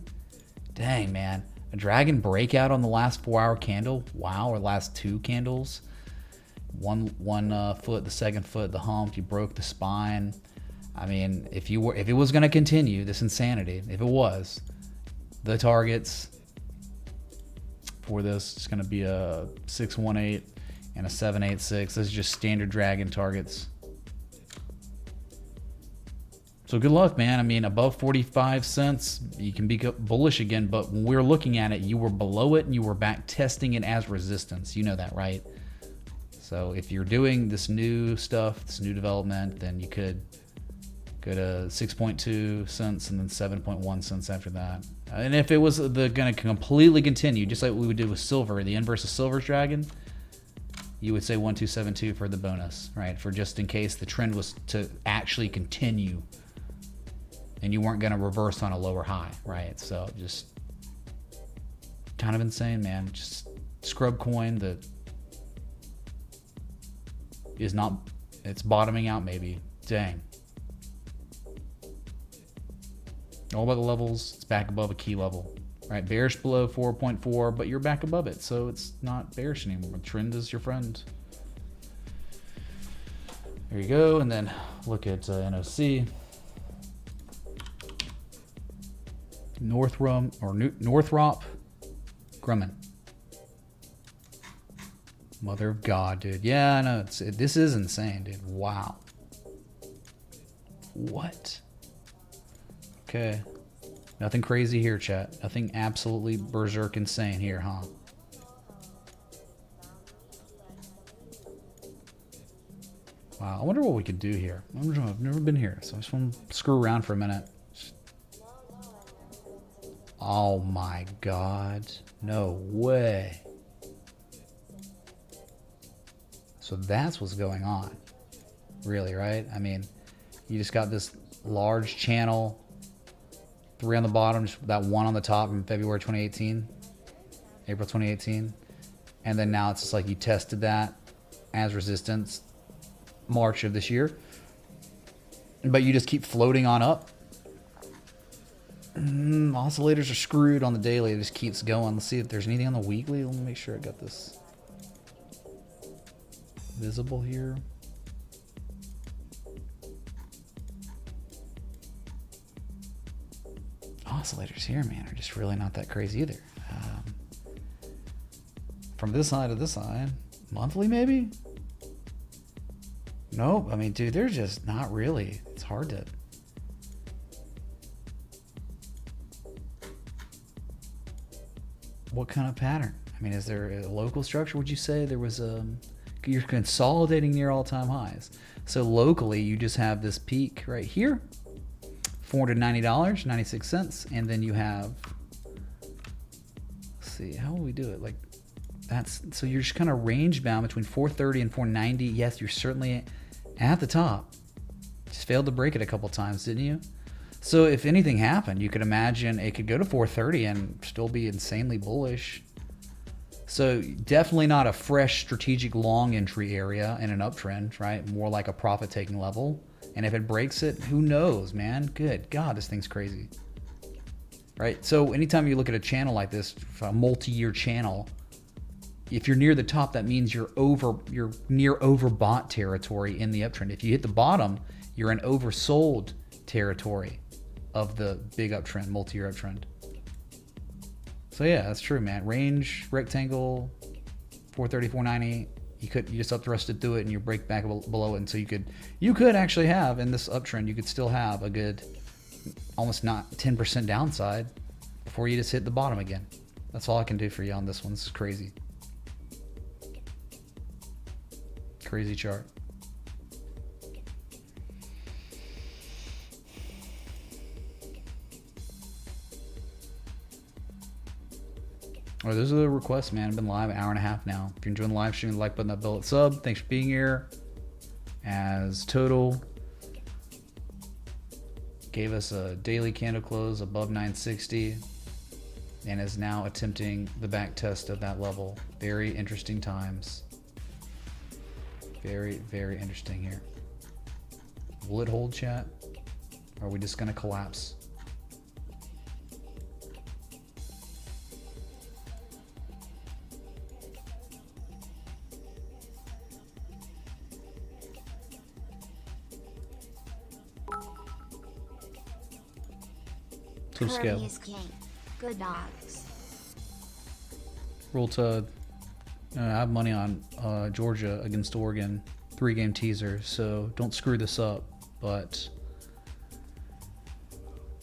[SPEAKER 1] Dang, man. A dragon breakout on the last 4-hour candle. Wow, or last 2 candles. One foot, the second foot, the hump, you broke the spine. I mean, if it was going to continue, this insanity, if it was, the targets for this is going to be a 618 and a 786. This is just standard dragon targets. So good luck, man. I mean, above 45 cents, you can be bullish again, but when we were looking at it, you were below it and you were back testing it as resistance. You know that, right? So if you're doing this new stuff, this new development, then you could go to 6.2 cents and then 7.1 cents after that. And if it was going to completely continue, just like we would do with silver, the inverse of silver's dragon, you would say 1272 for the bonus, right? For just in case the trend was to actually continue and you weren't going to reverse on a lower high, right? So just kind of insane, man. Just scrub coin that is not, it's bottoming out maybe. Dang. All about the levels, it's back above a key level, right? Bearish below 4.4, but you're back above it, so it's not bearish anymore. The trend is your friend. There you go, and then look at NOC. Northrop Grumman. Mother of God, dude. Yeah, I know. This is insane, dude. Wow. What? Okay. Nothing crazy here, chat. Nothing absolutely berserk insane here, huh? Wow, I wonder what we could do here. I've never been here, so I just want to screw around for a minute. Oh my God. No way. So that's what's going on. Really, right? I mean, you just got this large channel, 3 on the bottom, just that 1 on the top in February 2018, April 2018. And then now it's just like you tested that as resistance March of this year. But you just keep floating on up. Oscillators are screwed on the daily. It just keeps going. Let's see if there's anything on the weekly. Let me make sure I got this visible here. Oscillators here, man, are just really not that crazy either. From this side to this side, monthly maybe? Nope. I mean, dude, they're just not really. It's hard to. What kind of pattern? I mean, is there a local structure? Would you say there was you're consolidating near all-time highs? So locally, you just have this peak right here, $490.96, and then you have. Let's see, how will we do it? Like, that's so you're just kind of range bound between 430 and 490. Yes, you're certainly at the top. Just failed to break it a couple times, didn't you? So if anything happened, you could imagine it could go to 430 and still be insanely bullish. So definitely not a fresh strategic long entry area in an uptrend, right? More like a profit taking level. And if it breaks it, who knows, man? Good God, this thing's crazy, right? So anytime you look at a channel like this, a multi-year channel, if you're near the top, that means you're near overbought territory in the uptrend. If you hit the bottom, you're in oversold territory of the big uptrend, multi-year uptrend. So yeah, that's true, man. Range, rectangle, 430, 490. You just up-thrusted through it and you break back below it. And so you could actually have, in this uptrend, you could still have a good, almost not 10% downside before you just hit the bottom again. That's all I can do for you on this one. This is crazy. Crazy chart. All right, those are the requests, man. I've been live an hour and a half now. If you're enjoying the live stream, the like button, that bell, sub. Thanks for being here. As total gave us a daily candle close above 960 and is now attempting the back test of that level. Very interesting times. Very, very interesting here. Will it hold, chat? Or are we just gonna collapse? To scale.
[SPEAKER 4] Kirby's king. Good dogs.
[SPEAKER 1] Roll to I have money on Georgia against Oregon, 3-game teaser, so don't screw this up. But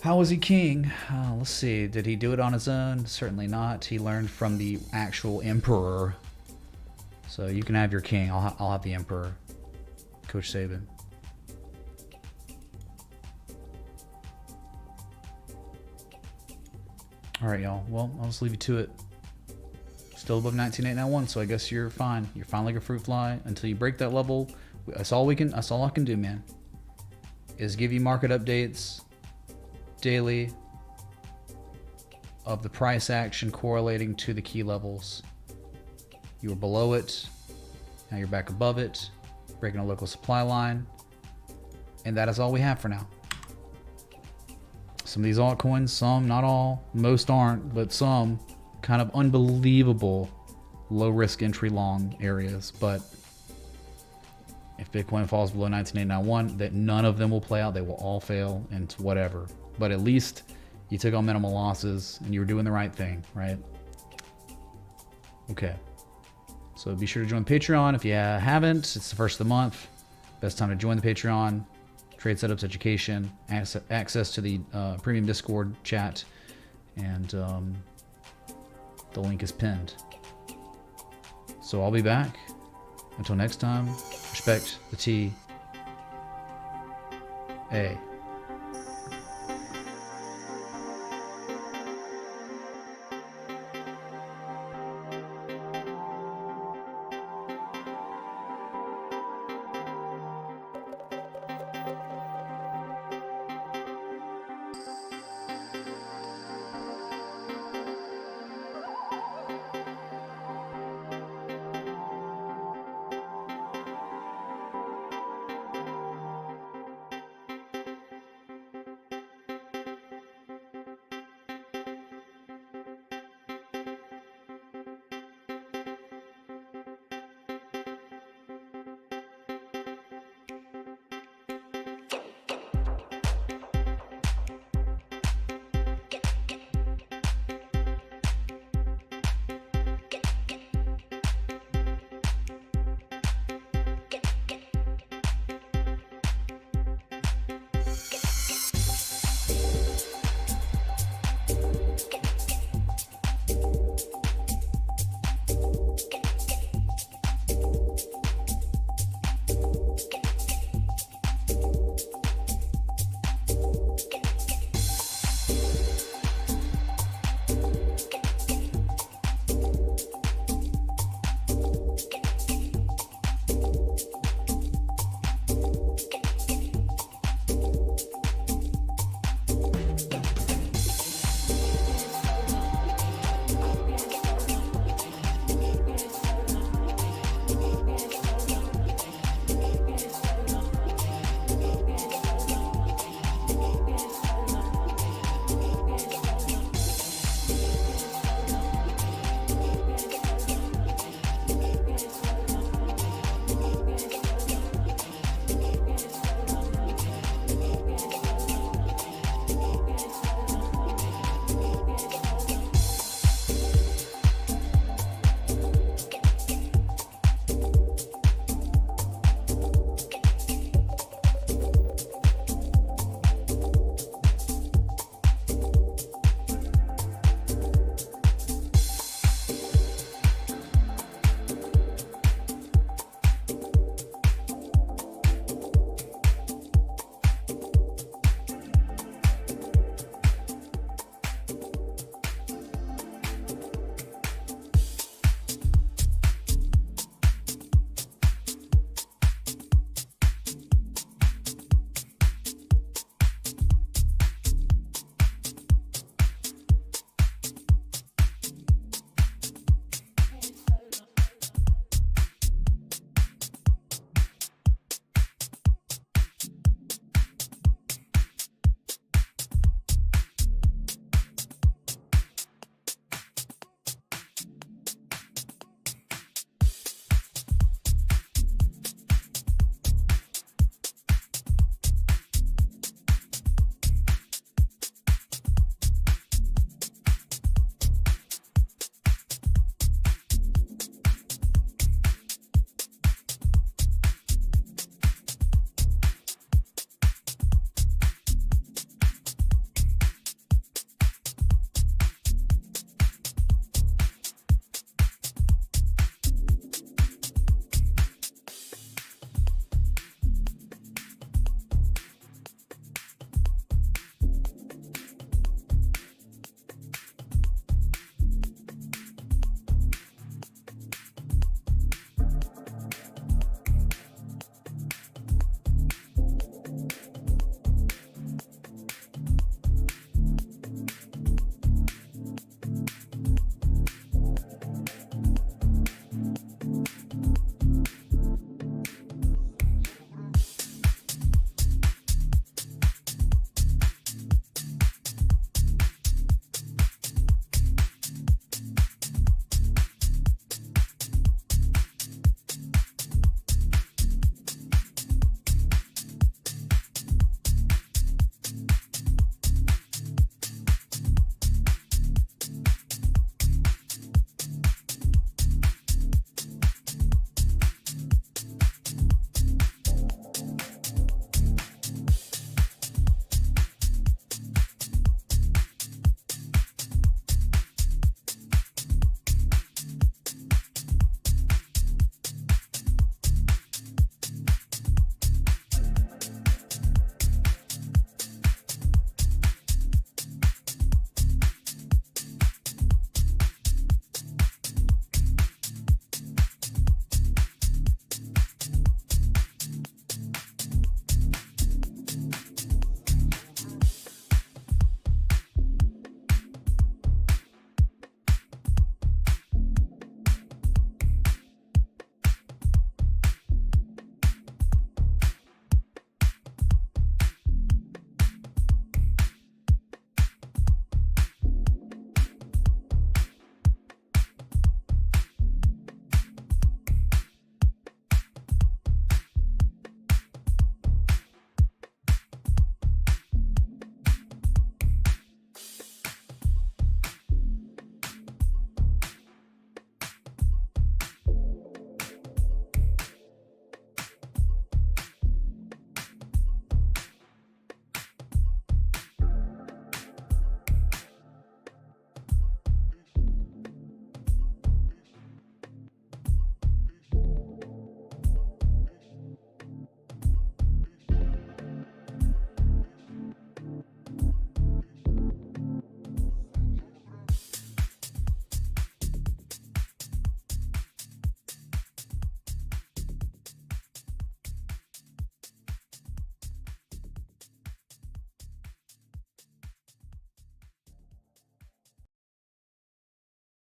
[SPEAKER 1] how was he king? Let's see. Did he do it on his own? Certainly not. He learned from the actual emperor. So you can have your king. I'll have the emperor. Coach Saban. All right, y'all. Well, I'll just leave you to it. Still above 19,891, so I guess you're fine. You're fine like a fruit fly until you break that level. That's all I can do, man. Is give you market updates daily of the price action correlating to the key levels. You were below it, now you're back above it, breaking a local supply line, and that is all we have for now. Some of these altcoins, some, not all, most aren't, but some kind of unbelievable low risk entry long areas. But if Bitcoin falls below 19,891, that none of them will play out. They will all fail into whatever. But at least you took on minimal losses and you were doing the right thing, right? Okay. So be sure to join Patreon if you haven't. It's the first of the month. Best time to join the Patreon. Trade setups, education, access to the premium Discord chat, and the link is pinned. So I'll be back. Until next time, respect the T. A.